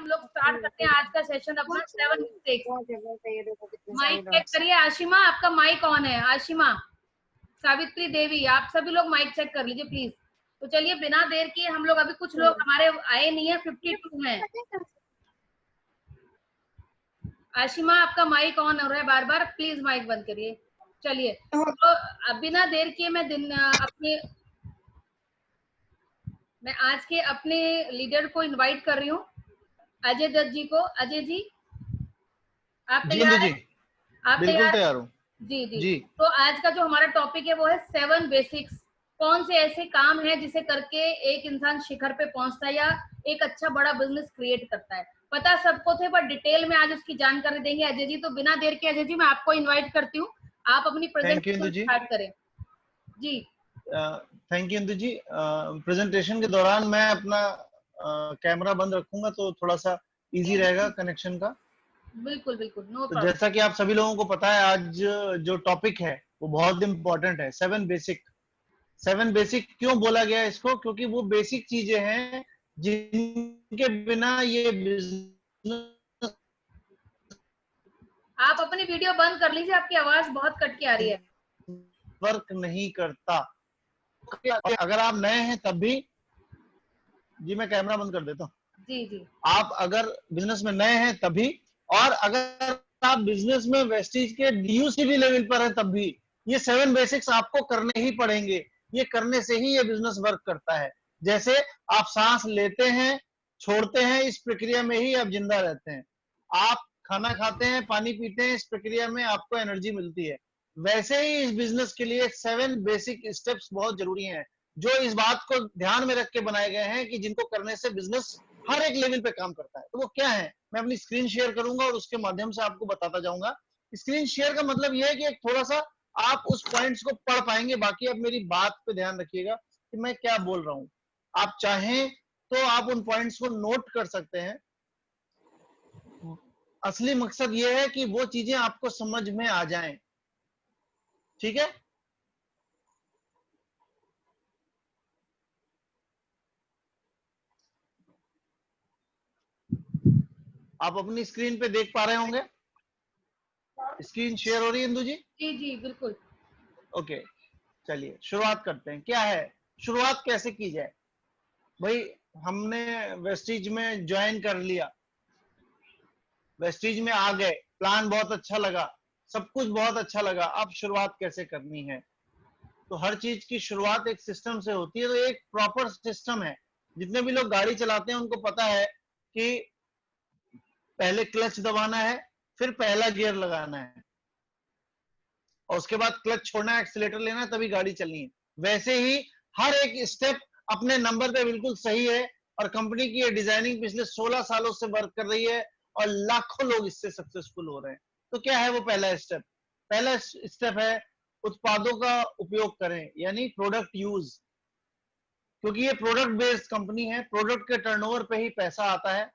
हम लोग स्टार्ट करते हैं आज का सेशन अपना 7 मिस्टेक्स। माइक चेक करिए। आशिमा, आपका माइक ऑन है। आशिमा, सावित्री देवी, आप सभी लोग माइक चेक कर लीजिए प्लीज। तो चलिए बिना देर किए हम लोग, अभी कुछ लोग हमारे आए नहीं है, 52 हैं। आशिमा, आपका माइक ऑन हो रहा है बार बार, प्लीज माइक बंद करिए। चलिए तो बिना देर किए मैं आज के अपने लीडर को इनवाइट कर रही हूँ, अजय दत्त जी को। अजय जी, आप तैयार हैं? आप बिल्कुल तैयार हूँ जी जी जी। तो आज का जो हमारा टॉपिक है वो है 7 बेसिक्स। कौन से ऐसे काम है जिसे करके एक इंसान शिखर पे पहुंचता है या एक अच्छा बड़ा बिजनेस क्रिएट करता है। पता सबको थे, पर डिटेल में आज उसकी जानकारी देंगे अजय जी। तो बिना देर के अजय जी मैं आपको इनवाइट करती हूँ, आप अपनी प्रेजेंटेशन स्टार्ट करें जी। Thank you Indu ji. Presentation के दौरान मैं अपना कैमरा बंद रखूंगा तो थोड़ा सा इजी रहेगा कनेक्शन का। बिल्कुल बिल्कुल, नो तो प्रॉब्लम। जैसा कि आप सभी लोगों को पता है, आज जो टॉपिक है वो बहुत इंपॉर्टेंट है, 7 बेसिक। 7 बेसिक क्यों बोला गया इसको? क्योंकि वो बेसिक चीजें हैं जिनके बिना ये बिजनेस आप अपनी वीडियो बंद कर लीजिए, आपकी आवाज बहुत कट के आ रही है। वर्क नहीं करता। अगर आप नए हैं तब भी, जी मैं कैमरा बंद कर देता हूँ। जी जी, आप अगर बिजनेस में नए हैं तभी, और अगर आप बिजनेस में वेस्टीज के DUCD लेवल पर है तब भी, ये 7 बेसिक्स आपको करने ही पड़ेंगे। ये करने से ही ये बिजनेस वर्क करता है। जैसे आप सांस लेते हैं, छोड़ते हैं, इस प्रक्रिया में ही आप जिंदा रहते हैं। आप खाना खाते हैं, पानी पीते हैं, इस प्रक्रिया में आपको एनर्जी मिलती है। वैसे ही इस बिजनेस के लिए 7 बेसिक स्टेप्स बहुत जरूरी हैं, जो इस बात को ध्यान में रख के बनाए गए हैं कि जिनको करने से बिजनेस हर एक लेवल पे काम करता है। तो वो क्या है, मैं अपनी स्क्रीन शेयर करूंगा और उसके माध्यम से आपको बताता जाऊंगा। स्क्रीन शेयर का मतलब यह है कि एक थोड़ा सा आप उस पॉइंट्स को पढ़ पाएंगे। बाकी अब मेरी बात पे ध्यान रखिएगा कि मैं क्या बोल रहा हूं। आप चाहें तो आप उन पॉइंट्स को नोट कर सकते हैं। असली मकसद यह है कि वो चीजें आपको समझ में आ जाएं। ठीक है, आप अपनी स्क्रीन पे देख पा रहे होंगे। स्क्रीन शेयर हो रही है इंदु जी? जी जी बिल्कुल। ओके, चलिए शुरुआत करते हैं। क्या है, शुरुआत कैसे की जाए? भाई, हमने वेस्टीज में ज्वाइन कर लिया, वेस्टीज में आ गए, प्लान बहुत अच्छा लगा, सब कुछ बहुत अच्छा लगा। अब शुरुआत कैसे करनी है? तो हर चीज की शुरुआत एक सिस्टम से होती है। तो एक प्रॉपर सिस्टम है। जितने भी लोग गाड़ी चलाते हैं उनको पता है कि पहले क्लच दबाना है, फिर पहला गियर लगाना है, और उसके बाद क्लच छोड़ना है, एक्सीलेटर लेना है, तभी गाड़ी चलनी है। वैसे ही हर एक स्टेप अपने नंबर पे बिल्कुल सही है। और कंपनी की ये डिजाइनिंग पिछले 16 सालों से वर्क कर रही है और लाखों लोग इससे सक्सेसफुल हो रहे हैं। तो क्या है वो पहला स्टेप? पहला स्टेप है उत्पादों का उपयोग करें, यानी प्रोडक्ट यूज। क्योंकि ये प्रोडक्ट बेस्ड कंपनी है, प्रोडक्ट के टर्नओवर पे ही पैसा आता है।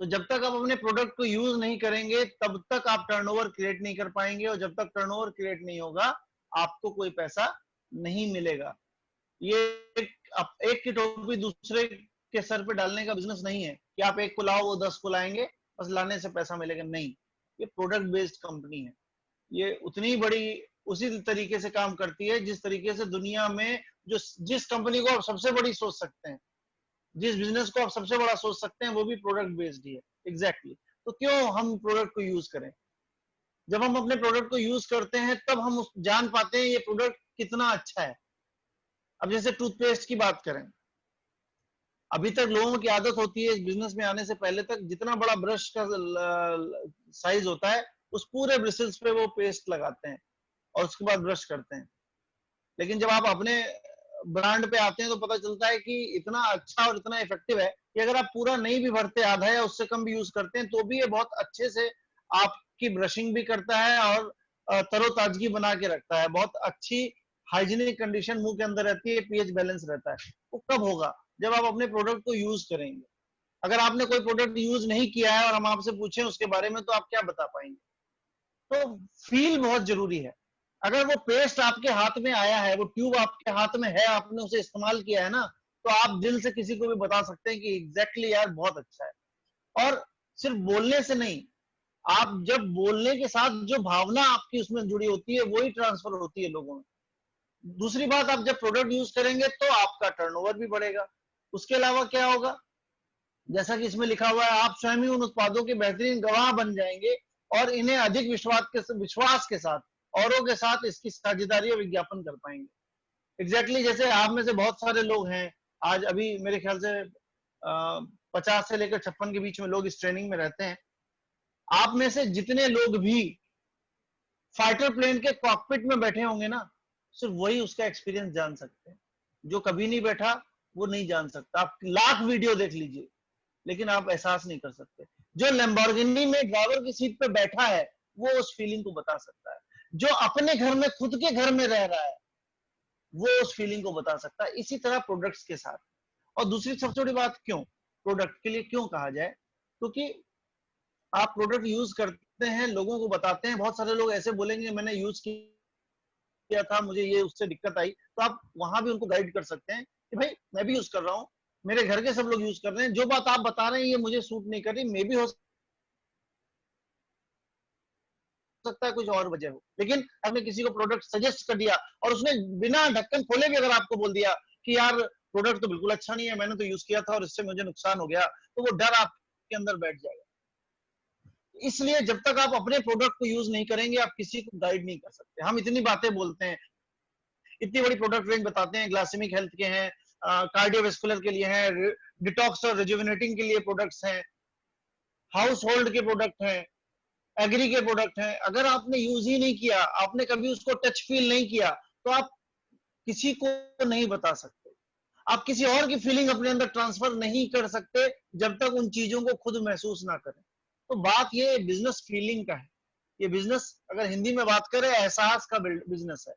तो जब तक आप अपने प्रोडक्ट को यूज नहीं करेंगे तब तक आप टर्नओवर क्रिएट नहीं कर पाएंगे, और जब तक टर्नओवर क्रिएट नहीं होगा आपको कोई पैसा नहीं मिलेगा। ये एक की टोपी दूसरे के सर पे डालने का बिजनेस नहीं है कि आप एक को लाओ वो 10 को लाएंगे, बस लाने से पैसा मिलेगा। नहीं, ये प्रोडक्ट बेस्ड कंपनी है। ये उतनी बड़ी उसी तरीके से काम करती है जिस तरीके से दुनिया में जो जिस कंपनी को आप सबसे बड़ी सोच सकते हैं, जिस बिजनेस को आप सबसे बड़ा सोच सकते हैं, वो भी प्रोडक्ट बेस्ड ही है। एग्जैक्टली। तो क्यों हम प्रोडक्ट को यूज करें? जब हम अपने प्रोडक्ट को यूज करते हैं तब हम जान पाते हैं ये प्रोडक्ट कितना अच्छा है। अब जैसे टूथपेस्ट की बात करें, अभी तक लोगों की आदत होती है इस बिजनेस में आने से पहले तक, जितना बड़ा ब्रश का साइज होता है उस पूरे ब्रिसल्स पे वो पेस्ट लगाते हैं और उसके बाद ब्रश करते हैं। लेकिन जब आप अपने ब्रांड पे आते हैं तो पता चलता है कि इतना अच्छा और इतना इफेक्टिव है कि अगर आप पूरा नहीं भी भरते, आधा या उससे कम भी यूज करते हैं, तो भी ये बहुत अच्छे से आपकी ब्रशिंग भी करता है और तरोताजगी बना के रखता है। बहुत अच्छी हाइजीनिक कंडीशन मुंह के अंदर रहती है, पीएच बैलेंस रहता है। वो कब होगा? जब आप अपने प्रोडक्ट को यूज करेंगे। अगर आपने कोई प्रोडक्ट यूज नहीं किया है और हम आपसे पूछें उसके बारे में, तो आप क्या बता पाएंगे? तो फील बहुत जरूरी है। अगर वो पेस्ट आपके हाथ में आया है, वो ट्यूब आपके हाथ में है, आपने उसे इस्तेमाल किया है ना, तो आप दिल से किसी को भी बता सकते हैं कि एग्जैक्टली यार बहुत अच्छा है। और सिर्फ बोलने से नहीं, आप जब बोलने के साथ जो भावना आपकी उसमें जुड़ी होती है वही ट्रांसफर होती है लोगों में। दूसरी बात, आप जब प्रोडक्ट यूज करेंगे तो आपका टर्नओवर भी बढ़ेगा। उसके अलावा क्या होगा, जैसा कि इसमें लिखा हुआ है, आप स्वयं ही उन उत्पादों के बेहतरीन गवाह बन जाएंगे और इन्हें अधिक विश्वास के साथ औरों के साथ इसकी साझेदारी और विज्ञापन कर पाएंगे। एग्जैक्टली जैसे आप में से बहुत सारे लोग हैं, आज अभी मेरे ख्याल से 50 से लेकर 56 के बीच में लोग इस ट्रेनिंग में रहते हैं। आप में से जितने लोग भी फाइटर प्लेन के कॉकपिट में बैठे होंगे ना, सिर्फ वही उसका एक्सपीरियंस जान सकते हैं। जो कभी नहीं बैठा वो नहीं जान सकता। आप लाख वीडियो देख लीजिए लेकिन आप एहसास नहीं कर सकते। जो लैम्बोर्गिनी में ड्राइवर की सीट पे बैठा है वो उस फीलिंग को बता सकता है। जो अपने घर में, खुद के घर में रह रहा है, वो उस फीलिंग को बता सकता है। इसी तरह प्रोडक्ट्स के साथ। और दूसरी सबसे बड़ी बात, क्यों प्रोडक्ट के लिए क्यों कहा जाए, क्योंकि आप प्रोडक्ट यूज करते हैं, लोगों को बताते हैं। बहुत सारे लोग ऐसे बोलेंगे मैंने यूज किया था, मुझे ये उससे दिक्कत आई, तो आप वहां भी उनको गाइड कर सकते हैं कि भाई मैं भी यूज कर रहा हूँ, मेरे घर के सब लोग यूज कर रहे हैं, जो बात आप बता रहे हैं ये मुझे सूट नहीं कर रही, मे भी हो सकता है कुछ और वजह हो। लेकिन आपने किसी को प्रोडक्ट सजेस्ट कर दिया और उसने बिना ढक्कन खोले भी अगर आपको बोल दिया कि यार प्रोडक्ट तो बिल्कुल अच्छा नहीं है, मैंने तो यूज किया था और इससे मुझे नुकसान हो गया, तो वो डर आपके अंदर बैठ जाएगा। इसलिए जब तक आप अपने प्रोडक्ट को यूज नहीं करेंगे आप किसी को गाइड नहीं कर सकते। हम इतनी बातें बोलते हैं, इतनी बड़ी प्रोडक्ट रेंज बताते हैं, ग्लाइसेमिक हेल्थ के हैं, कार्डियोवेस्कुलर के लिए हैं, डिटॉक्स और रिजुविनेटिंग के लिए प्रोडक्ट्स हैं, हाउस होल्ड के प्रोडक्ट हैं, एग्री के प्रोडक्ट हैं। अगर आपने यूज ही नहीं किया, आपने कभी उसको टच फील नहीं किया, तो आप किसी को नहीं बता सकते। आप किसी और की फीलिंग अपने अंदर ट्रांसफर नहीं कर सकते जब तक उन चीजों को खुद महसूस ना करें। तो बात ये बिजनेस फीलिंग का है। ये बिजनेस अगर हिंदी में बात करें, एहसास का बिजनेस है।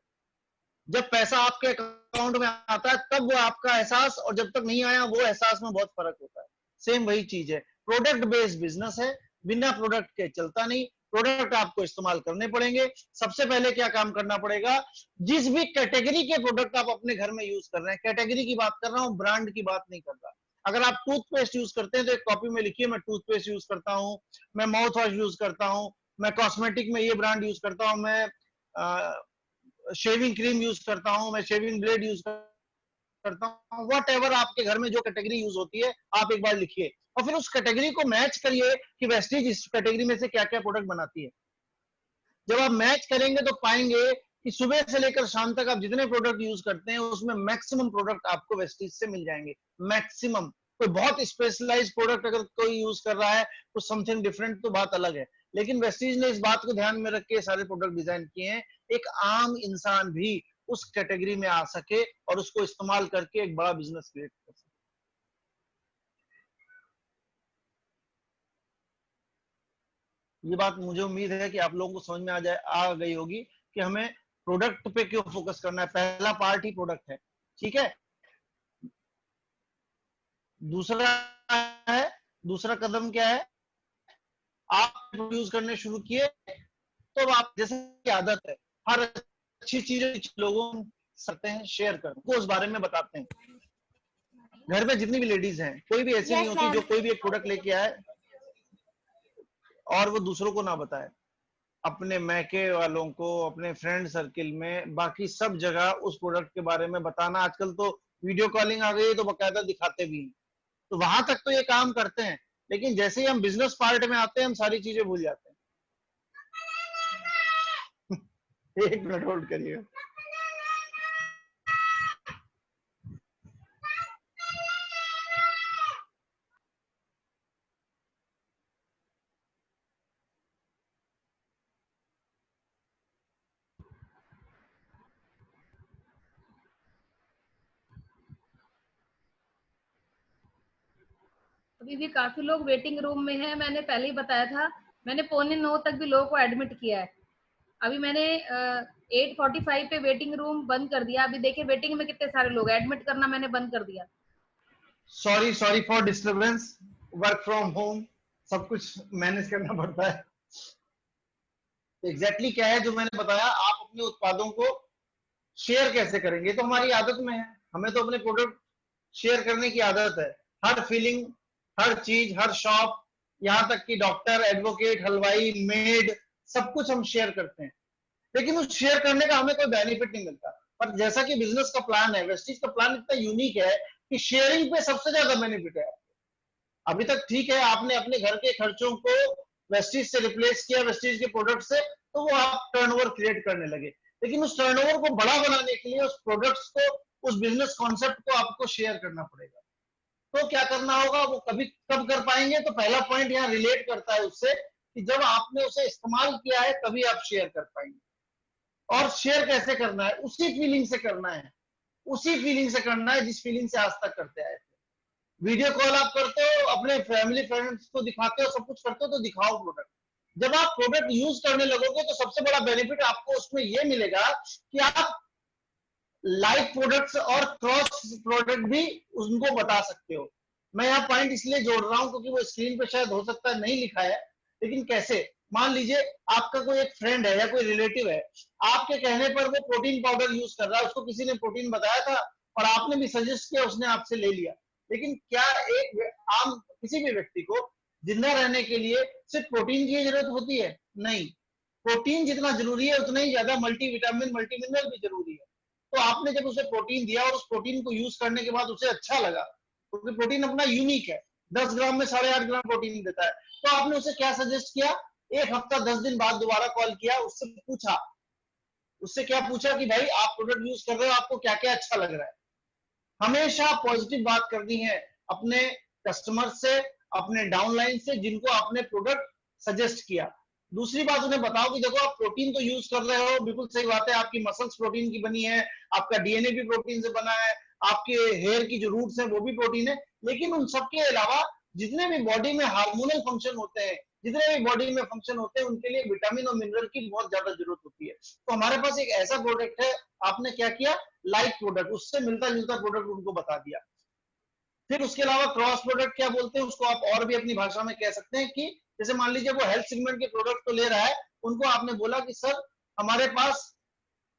जब पैसा आपके अकाउंट में आता है तब वो आपका एहसास, और जब तक नहीं आया वो एहसास में बहुत फर्क होता है। सेम वही चीज है, प्रोडक्ट बेस्ड बिजनेस है, बिना प्रोडक्ट के चलता नहीं। प्रोडक्ट आपको इस्तेमाल करने पड़ेंगे। सबसे पहले क्या काम करना पड़ेगा, जिस भी कैटेगरी के प्रोडक्ट आप अपने घर में यूज कर रहे हैं, कैटेगरी की बात कर रहा हूं, ब्रांड की बात नहीं कर रहा। अगर आप टूथपेस्ट यूज करते हैं तो एक कॉपी में लिखिए मैं टूथपेस्ट यूज करता हूं, मैं माउथ वॉश यूज करता हूं, मैं कॉस्मेटिक में ये ब्रांड यूज करता हूं, मैं शेविंग क्रीम यूज करता हूं, मैं शेविंग ब्लेड यूज करता हूं। वट एवर आपके घर में जो कैटेगरी यूज होती है आप एक बार लिखिए और फिर उस कैटेगरी को मैच करिए कि वेस्टीज इस कैटेगरी में से क्या क्या प्रोडक्ट बनाती है। जब आप मैच करेंगे तो पाएंगे कि सुबह से लेकर शाम तक आप जितने प्रोडक्ट यूज करते हैं उसमें मैक्सिमम प्रोडक्ट आपको वेस्टीज से मिल जाएंगे। मैक्सिमम। कोई बहुत स्पेशलाइज प्रोडक्ट अगर कोई यूज कर रहा है तो समथिंग डिफरेंट तो बात अलग है, लेकिन वेस्टीज ने इस बात को ध्यान में रख के सारे प्रोडक्ट डिजाइन किए हैं एक आम इंसान भी उस कैटेगरी में आ सके और उसको इस्तेमाल करके एक बड़ा बिजनेस क्रिएट कर सके। ये बात मुझे उम्मीद है कि आप लोगों को समझ में आ गई होगी कि हमें प्रोडक्ट पे क्यों फोकस करना है। पहला पार्ट ही प्रोडक्ट है, ठीक है। दूसरा है, दूसरा कदम क्या है, आप यूज करने शुरू किए तो आप जैसे की आदत है हर अच्छी चीजें लोगों सकते हैं शेयर कर उस बारे में बताते हैं। घर में जितनी भी लेडीज हैं कोई भी ऐसी नहीं होती जो कोई भी एक प्रोडक्ट लेके आए और वो दूसरों को ना बताए। अपने मैके वालों को, अपने फ्रेंड सर्किल में, बाकी सब जगह उस प्रोडक्ट के बारे में बताना। आजकल तो वीडियो कॉलिंग आ गई है तो बकायदा दिखाते भी हैं, तो वहां तक तो ये काम करते हैं। लेकिन जैसे ही हम बिजनेस पार्ट में आते हैं हम सारी चीजें भूल जाते हैं। एक मिनट होल्ड करिएगा। अभी भी काफी लोग वेटिंग रूम में हैं। मैंने पहले ही बताया था, मैंने 8:45 तक भी लोगों को एडमिट किया है। अभी मैंने 8:45 पे वेटिंग रूम बंद कर दिया। अभी देखिए वेटिंग में कितने सारे लोग, एडमिट करना मैंने बंद कर दिया। Sorry for disturbance, work from home, सब कुछ मैनेज करना पड़ता है। एग्जैक्टली क्या है जो मैंने बताया, आप अपने उत्पादों को शेयर कैसे करेंगे, तो हमारी आदत में है। हमें तो अपने प्रोडक्ट शेयर करने की आदत है। हर फीलिंग, हर चीज, हर शॉप, यहाँ तक कि डॉक्टर, एडवोकेट, हलवाई, मेड, सब कुछ हम शेयर करते हैं, लेकिन उस शेयर करने का हमें कोई बेनिफिट नहीं मिलता। पर जैसा कि बिजनेस का प्लान है, वेस्टीज का प्लान इतना यूनिक है कि शेयरिंग पे सबसे ज्यादा बेनिफिट है। अभी तक ठीक है, आपने अपने घर के खर्चों को वेस्टीज से रिप्लेस किया, वेस्टीज के प्रोडक्ट से, तो वो आप टर्नओवर क्रिएट करने लगे, लेकिन उस टर्नओवर को बड़ा बनाने के लिए उस प्रोडक्ट्स को, उस बिजनेस कॉन्सेप्ट को आपको शेयर करना पड़ेगा। तो क्या करना होगा, वो कभी कब कर पाएंगे? तो पहला पॉइंट यहाँ रिलेट करता है उससे कि जब आपने उसे इस्तेमाल किया है तभी आप शेयर कर पाएंगे। और शेयर कैसे करना है? उसी फीलिंग से करना है, उसी फीलिंग से करना है जिस फीलिंग से आज तक करते आए थे। वीडियो कॉल आप करते हो, अपने फैमिली फ्रेंड्स को दिखाते हो, सब कुछ करते हो, तो दिखाओ प्रोडक्ट। जब आप प्रोडक्ट यूज करने लगोगे तो सबसे बड़ा बेनिफिट आपको उसमें यह मिलेगा कि आप लाइक प्रोडक्ट्स और क्रॉस प्रोडक्ट भी उनको बता सकते हो। मैं यहाँ पॉइंट इसलिए जोड़ रहा हूँ क्योंकि वो स्क्रीन पे शायद हो सकता है नहीं लिखा है, लेकिन कैसे, मान लीजिए आपका कोई एक फ्रेंड है या कोई रिलेटिव है, आपके कहने पर वो प्रोटीन पाउडर यूज कर रहा है, उसको किसी ने प्रोटीन बताया था और आपने भी सजेस्ट किया, उसने आपसे ले लिया। लेकिन क्या एक आम किसी भी व्यक्ति को जिंदा रहने के लिए सिर्फ प्रोटीन की जरूरत होती है? नहीं, प्रोटीन जितना जरूरी है उतना ही ज्यादा मल्टीविटामिन, मल्टीमिनरल भी जरूरी है। तो आपने जब उसे प्रोटीन दिया और उस प्रोटीन को यूज करने के बाद उसे अच्छा लगा, क्योंकि प्रोटीन अपना यूनिक है, 10 ग्राम में 8.5 ग्राम प्रोटीन देता है, तो आपने उसे क्या सजेस्ट किया? एक हफ्ता 10 दिन बाद दोबारा कॉल किया, उससे पूछा, उससे क्या पूछा कि भाई आप प्रोडक्ट यूज कर रहे हो, आपको क्या क्या अच्छा लग रहा है। हमेशा पॉजिटिव बात करनी है अपने कस्टमर से, अपने डाउनलाइन से, जिनको आपने प्रोडक्ट सजेस्ट किया। दूसरी बात उन्हें बताओ कि देखो आप प्रोटीन तो यूज कर रहे हो, बिल्कुल सही बात है, आपकी मसल्स प्रोटीन की बनी है, आपका डीएनए भी प्रोटीन से बना है, आपके हेयर की जो रूट्स है वो भी प्रोटीन है, लेकिन उन सबके अलावा जितने भी बॉडी में हार्मोनल फंक्शन होते हैं, जितने भी बॉडी में फंक्शन होते हैं, उनके लिए विटामिन और मिनरल की बहुत ज्यादा जरूरत होती है। तो हमारे पास एक ऐसा प्रोडक्ट है, आपने क्या किया, लाइक प्रोडक्ट, उससे मिलता जुलता प्रोडक्ट उनको बता दिया। फिर उसके अलावा क्रॉस प्रोडक्ट क्या बोलते हैं उसको, आप और भी अपनी भाषा में कह सकते हैं कि जैसे मान लीजिए वो हेल्थ सेगमेंट के प्रोडक्ट तो ले रहा है, उनको आपने बोला कि सर हमारे पास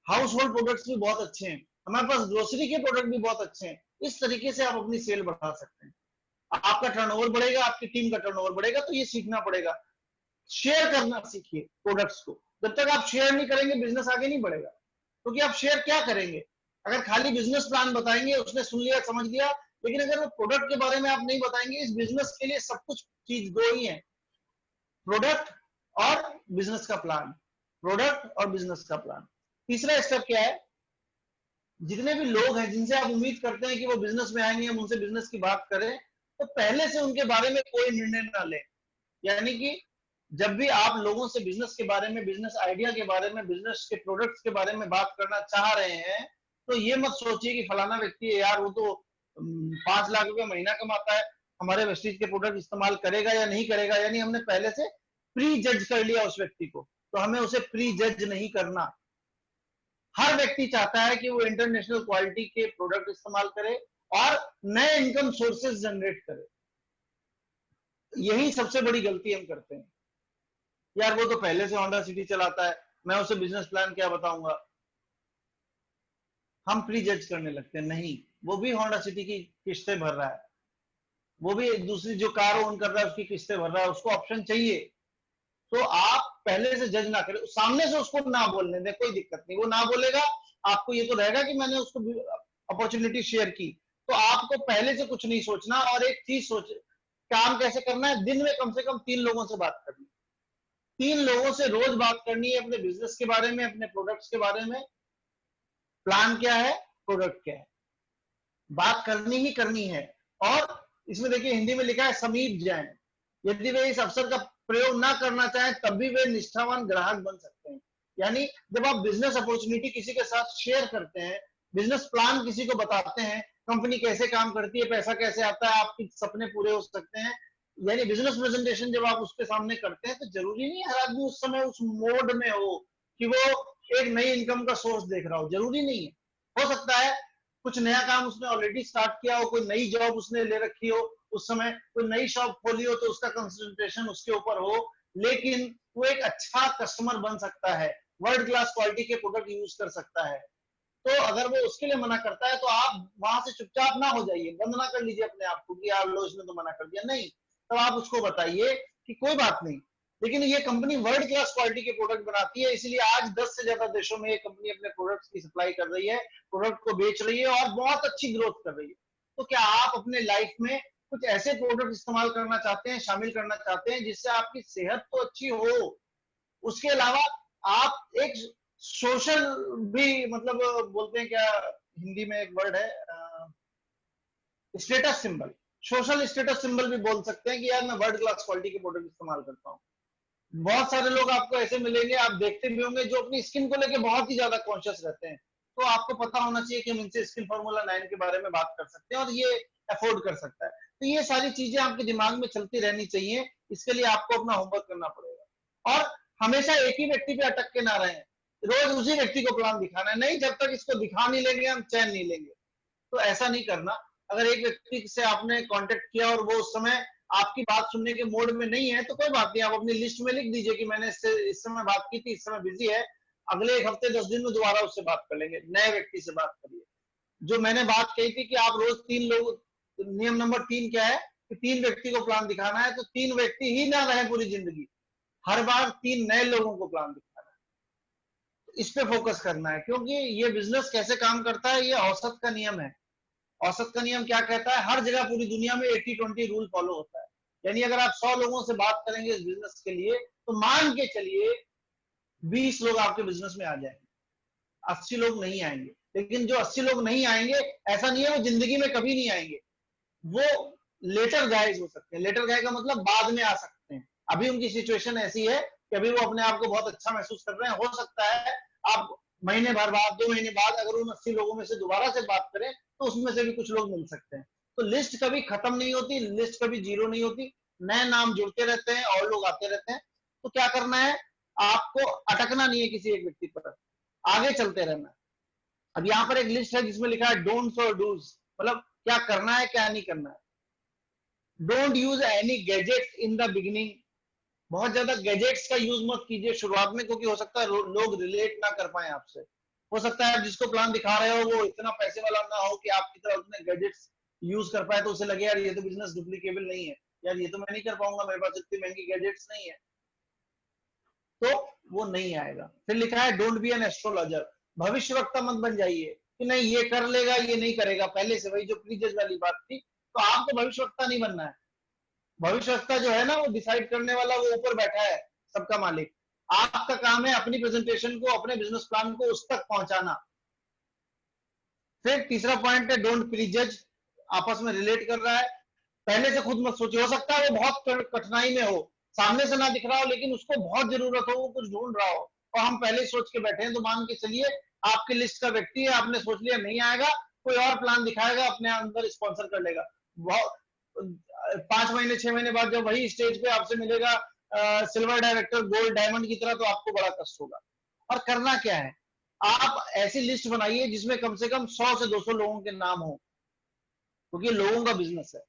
हाउस होल्ड प्रोडक्ट्स भी बहुत अच्छे हैं, हमारे पास ग्रोसरी के प्रोडक्ट भी बहुत अच्छे हैं। इस तरीके से आप अपनी सेल बढ़ा सकते हैं, आपका टर्नओवर बढ़ेगा, आपकी टीम का टर्नओवर बढ़ेगा। तो ये सीखना पड़ेगा, शेयर करना सीखिए प्रोडक्ट्स को। जब तक आप शेयर नहीं करेंगे बिजनेस आगे नहीं बढ़ेगा, क्योंकि आप शेयर क्या करेंगे? अगर खाली बिजनेस प्लान बताएंगे, उसने सुन लिया समझ लिया, लेकिन अगर वो प्रोडक्ट के बारे में आप नहीं बताएंगे, इस बिजनेस के लिए सब कुछ चीज दो ही है, प्रोडक्ट और बिजनेस का प्लान, प्रोडक्ट और बिजनेस का प्लान। तीसरा स्टेप क्या है? जितने भी लोग हैं जिनसे आप उम्मीद करते हैं कि वो बिजनेस में आएंगे, हम उनसे बिजनेस की बात करें, तो पहले से उनके बारे में कोई निर्णय ना लें। यानी कि जब भी आप लोगों से बिजनेस के बारे में, बिजनेस आइडिया के बारे में, बिजनेस के प्रोडक्ट्स के बारे में बात करना चाह रहे हैं, तो ये मत सोचिए कि फलाना व्यक्ति है यार, वो तो 5 लाख रुपए महीना कमाता है, हमारे वेस्टीज के प्रोडक्ट इस्तेमाल करेगा या नहीं करेगा। यानी हमने पहले से प्री जज कर लिया उस व्यक्ति को, तो हमें उसे प्री जज नहीं करना। हर व्यक्ति चाहता है कि वो इंटरनेशनल क्वालिटी के प्रोडक्ट इस्तेमाल करे और नए इनकम सोर्सेज जनरेट करे। यही सबसे बड़ी गलती हम करते हैं, यार वो तो पहले से होंडा सिटी चलाता है, मैं उसे बिजनेस प्लान क्या बताऊंगा। हम प्री जज करने लगते हैं, नहीं, वो भी होंडा सिटी की किस्तें भर रहा है, वो भी दूसरी जो कार ओन कर रहा है उसकी किस्तें भर रहा है, उसको ऑप्शन चाहिए। तो आप पहले से जज ना करें, सामने से उसको ना बोलने दें, कोई दिक्कत नहीं, वो ना बोलेगा, आपको ये तो रहेगा कि मैंने उसको अपॉर्चुनिटी शेयर की। तो आपको पहले से कुछ नहीं सोचना, और एक चीज सोच, काम कैसे करना है, दिन में कम से कम 3 लोगों से बात करनी, 3 लोगों से रोज बात करनी है, अपने बिजनेस के बारे में, अपने प्रोडक्ट्स के बारे में, प्लान क्या है, प्रोडक्ट क्या है, बात करनी ही करनी है। और इसमें देखिए हिंदी में लिखा है समीप जैन, यदि वे इस अवसर का प्रयोग ना करना चाहें तब भी वे निष्ठावान ग्राहक बन सकते हैं। यानी जब आप बिजनेस अपॉर्चुनिटी किसी के साथ शेयर करते हैं, बिजनेस प्लान किसी को बताते हैं, कंपनी कैसे काम करती है, पैसा कैसे आता है, आपके सपने पूरे हो सकते हैं, यानी बिजनेस प्रेजेंटेशन जब आप उसके सामने करते हैं, तो जरूरी नहीं हर आदमी उस समय उस मोड में हो कि वो एक नई इनकम का सोर्स देख रहा हो, जरूरी नहीं है। हो सकता है कुछ नया काम उसने ऑलरेडी स्टार्ट किया हो, कोई नई जॉब उसने ले रखी हो, उस समय कोई नई शॉप खोली हो, तो उसका कंसंट्रेशन उसके ऊपर हो, लेकिन वो एक अच्छा कस्टमर बन सकता है, वर्ल्ड क्लास क्वालिटी के प्रोडक्ट यूज कर सकता है। तो अगर वो उसके लिए मना करता है, तो आप वहां से चुपचाप ना हो जाइए, बंद ना कर लीजिए अपने आप को कि यार लो इसने तो मना कर दिया, नहीं। तब आप उसको बताइए कि कोई बात नहीं, लेकिन ये कंपनी वर्ल्ड क्लास क्वालिटी के प्रोडक्ट बनाती है, इसलिए आज 10 से ज्यादा देशों में ये कंपनी अपने प्रोडक्ट्स की सप्लाई कर रही है, प्रोडक्ट को बेच रही है और बहुत अच्छी ग्रोथ कर रही है। तो क्या आप अपने लाइफ में कुछ ऐसे प्रोडक्ट इस्तेमाल करना चाहते हैं, शामिल करना चाहते हैं जिससे आपकी सेहत तो अच्छी हो, उसके अलावा आप एक सोशल भी, मतलब बोलते हैं क्या, हिंदी में एक वर्ड है status symbol, social status symbol भी बोल सकते हैं कि यार मैं वर्ल्ड क्लास क्वालिटी के प्रोडक्ट इस्तेमाल करता हूँ। बहुत सारे लोग आपको ऐसे मिलेंगे, आप देखते भी होंगे, जो अपनी स्किन को लेके बहुत ही ज्यादा कॉन्शियस रहते हैं। तो आपको पता होना चाहिए कि हम इनसे स्किन फार्मूला 9 के बारे में बात कर सकते हैं और ये अफोर्ड कर सकता है। तो ये सारी चीजें आपके दिमाग में चलती रहनी चाहिए, इसके लिए आपको अपना होमवर्क करना पड़ेगा। और हमेशा एक ही व्यक्ति पे अटक के ना रहें, रोज उसी व्यक्ति को प्लान दिखाना है नहीं, जब तक इसको दिखा नहीं लेंगे हम चैन नहीं लेंगे। तो ऐसा नहीं करना। अगर एक व्यक्ति से आपने कांटेक्ट किया और वो उस समय आपकी बात सुनने के मोड में नहीं है, तो कोई बात नहीं, आप अपनी लिस्ट में लिख दीजिए कि मैंने इससे इस समय बात की थी, इस समय बिजी है, अगले एक हफ्ते 10 दिन में दोबारा उससे बात कर लेंगे। नए व्यक्ति से बात करिए। जो मैंने बात कही थी कि आप रोज 3 लोग, नियम नंबर 3 क्या है कि 3 व्यक्ति को प्लान दिखाना है, तो 3 व्यक्ति ही ना रहे पूरी जिंदगी, हर बार 3 नए लोगों को प्लान दिखाना है। इस पे फोकस करना है, क्योंकि ये बिजनेस कैसे काम करता है, ये औसत का नियम है। औसत का नियम क्या कहता है, हर जगह पूरी दुनिया में 80-20 रूल फॉलो होता है। यानी अगर आप 100 लोगों से बात करेंगे इस बिजनेस के लिए, तो मान के चलिए 20 लोग आपके बिजनेस में आ जाएंगे, 80 लोग नहीं आएंगे। लेकिन जो 80 लोग नहीं आएंगे, ऐसा नहीं है वो जिंदगी में कभी नहीं आएंगे, वो लेटर गाइज हो सकते हैं। लेटर गाय का मतलब बाद में आ सकते हैं। अभी उनकी सिचुएशन ऐसी है कि अभी वो अपने आप को बहुत अच्छा महसूस कर रहे हैं। हो सकता है आप महीने भर बाद, 2 महीने बाद अगर उन 80 लोगों में से दोबारा से बात करें, तो उसमें से भी कुछ लोग मिल सकते हैं। तो लिस्ट कभी खत्म नहीं होती, लिस्ट कभी जीरो नहीं होती, नए नाम जुड़ते रहते हैं और लोग आते रहते हैं। तो क्या करना है, आपको अटकना नहीं है किसी एक व्यक्ति पर, आगे चलते रहना है। अब यहाँ पर एक लिस्ट है जिसमें लिखा है डोंट्स और डूज, मतलब क्या करना है क्या नहीं करना है। Don't use any gadgets in the beginning, बहुत ज्यादा गैजेट्स का यूज मत कीजिए शुरुआत में, क्योंकि हो सकता है लोग रिलेट ना कर पाए आपसे। हो सकता है जिसको प्लान दिखा रहे हो वो इतना पैसे वाला ना हो कि आपकी तरह उतने गैजेट्स यूज कर पाए, तो उसे लगे यार ये तो बिजनेस डुप्लीकेबल नहीं है, यार ये तो मैं नहीं कर पाऊंगा, मेरे पास इतनी महंगी गैजेट्स नहीं है, तो वो नहीं आएगा। फिर लिखा है डोंट बी एन एस्ट्रोलॉजर, भविष्य वक्ता मत बन जाइए कि नहीं ये कर लेगा ये नहीं करेगा, पहले से वही जो प्रीजज वाली बात थी। तो आपको भविष्य वक्ता नहीं बनना है। भविष्यवक्ता जो है ना, वो डिसाइड करने वाला वो ऊपर बैठा है, सबका मालिक। आपका काम है अपनी प्रेजेंटेशन को, अपने बिजनेस प्लान को उस तक पहुंचाना। फिर तीसरा पॉइंट है डोंट प्रीजज, आपस में रिलेट कर रहा है, पहले से खुद मत सोचिए। हो सकता है वो बहुत कठिनाई में हो, सामने से ना दिख रहा हो, लेकिन उसको बहुत जरूरत हो, वो कुछ ढूंढ रहा हो और हम पहले सोच के बैठे हैं, तो मान के चलिए आपकी लिस्ट का व्यक्ति है, आपने सोच लिया नहीं आएगा, कोई और प्लान दिखाएगा, अपने अंदर स्पॉन्सर कर लेगा। 5 महीने 6 महीने बाद जब वही स्टेज पे आपसे मिलेगा सिल्वर डायरेक्टर, गोल्ड डायमंड की तरह, तो आपको बड़ा कष्ट होगा। और करना क्या है, आप ऐसी लिस्ट बनाइए जिसमें कम से कम 100 से 200 लोगों के नाम हो, क्योंकि लोगों का बिजनेस है।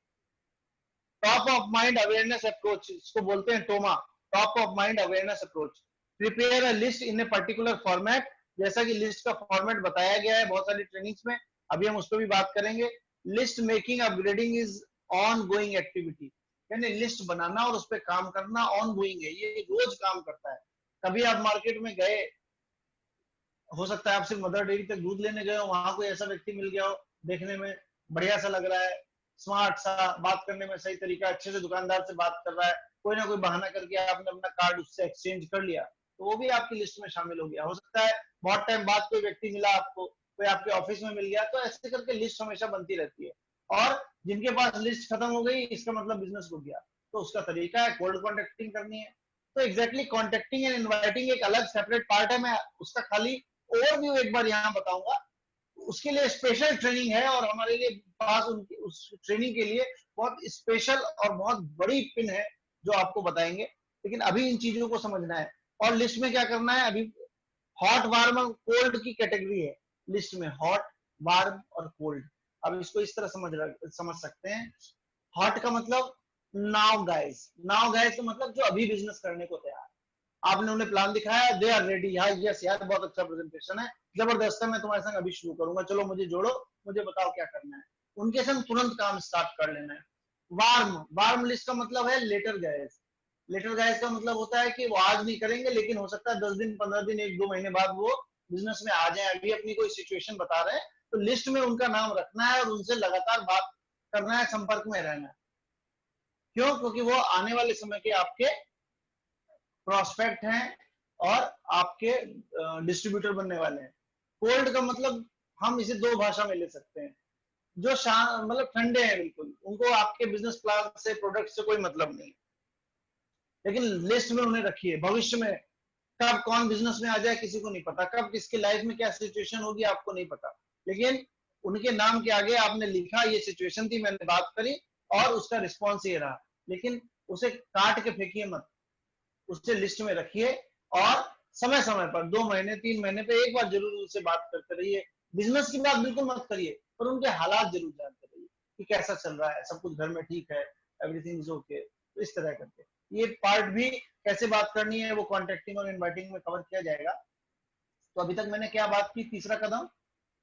Top of mind awareness approach, इसको बोलते हैं TOMA, top of mind awareness approach. Prepare a list in a particular format, जैसा कि लिस्ट का फॉर्मेट बताया गया है बहुत सारी ट्रेनिंग्स में, अभी हम उस पर भी बात करेंगे। List making upgrading is on going activity, यानी लिस्ट बनाना और उस पर काम करना ऑन गोइंग है, ये रोज काम करता है। कभी आप मार्केट में गए, हो सकता है आप सिर्फ मदर डेयरी तक दूध लेने गए हो, वहां कोई ऐसा व्यक्ति मिल गया हो, देखने में बढ़िया सा लग रहा है, स्मार्ट सा, बात करने में सही तरीका, अच्छे से दुकानदार से बात कर रहा है, कोई ना कोई बहाना करके आपने अपना कार्ड उससे एक्सचेंज कर लिया, तो वो भी आपकी लिस्ट में शामिल हो गया। हो सकता है बहुत टाइम बाद कोई व्यक्ति मिला आपको, कोई आपके ऑफिस में मिल गया, तो ऐसे करके लिस्ट हमेशा बनती रहती है। और जिनके पास लिस्ट खत्म हो गई, इसका मतलब बिजनेस रुक गया, तो उसका तरीका है कोल्ड कॉन्टेक्टिंग करनी है। तो एग्जैक्टली कॉन्टेक्टिंग एंड इन्वाइटिंग एक अलग सेपरेट पार्ट है, मैं उसका खाली ओवरव्यू एक बार यहाँ बताऊंगा। उसके लिए स्पेशल ट्रेनिंग है और हमारे लिए पास उस ट्रेनिंग के लिए बहुत स्पेशल और बहुत बड़ी पिन है जो आपको बताएंगे। लेकिन अभी इन चीजों को समझना है। और लिस्ट में क्या करना है, अभी हॉट वार्म और कोल्ड की कैटेगरी है लिस्ट में, हॉट वार्म और कोल्ड। अब इसको इस तरह समझ सकते हैं। हॉट का मतलब नाउ गाइस, नाउ गाइस का मतलब जो अभी बिजनेस करने को तैयार, आपने उन्हें प्लान दिखाया, दे आर रेडी, हाँ यस यार बहुत अच्छा प्रेजेंटेशन है, जबरदस्त है, मैं तुम्हारे संग अभी शुरू करूंगा, चलो मुझे जोड़ो, मुझे बताओ क्या करना है, उनके संग तुरंत काम स्टार्ट कर लेना है। वार्म, वार्म लिस्ट का मतलब है लेटर गैस, लेटर गाइस का मतलब होता है कि वो आज नहीं करेंगे, लेकिन हो सकता है 10 दिन, 15 दिन, 1-2 महीने बाद वो बिजनेस में आ जाए। अभी अपनी कोई सिचुएशन बता रहे हैं तो लिस्ट में उनका नाम रखना है और उनसे लगातार बात करना है, संपर्क में रहना है। क्यों? क्योंकि वो आने वाले समय के आपके प्रोस्पेक्ट हैं और आपके डिस्ट्रीब्यूटर बनने वाले हैं। कोल्ड का मतलब हम इसे दो भाषा में ले सकते हैं, जो मतलब ठंडे हैं बिल्कुल, उनको आपके बिजनेस प्लान से, प्रोडक्ट से कोई मतलब नहीं, लेकिन लिस्ट में उन्हें रखिए। भविष्य में कब कौन बिजनेस में आ जाए किसी को नहीं पता, कब किसकी लाइफ में क्या सिचुएशन होगी आपको नहीं पता, लेकिन उनके नाम के आगे आपने लिखा ये सिचुएशन थी, मैंने बात करी और उसका रिस्पॉन्स ये रहा, लेकिन उसे काट के फेंकिए मत, उससे लिस्ट में रखिए और समय समय पर 2 महीने 3 महीने पे एक बार जरूर उससे बात करते रहिए। बिजनेस की बात बिल्कुल मत करिए, पर उनके हालात जरूर जानते रहिए कि कैसा चल रहा है, सब कुछ घर में ठीक है, एवरीथिंग इज ओके। तो इस तरह करके ये पार्ट भी कैसे बात करनी है वो कॉन्टेक्टिंग और इनवाइटिंग में कवर किया जाएगा। तो अभी तक मैंने क्या बात की, तीसरा कदम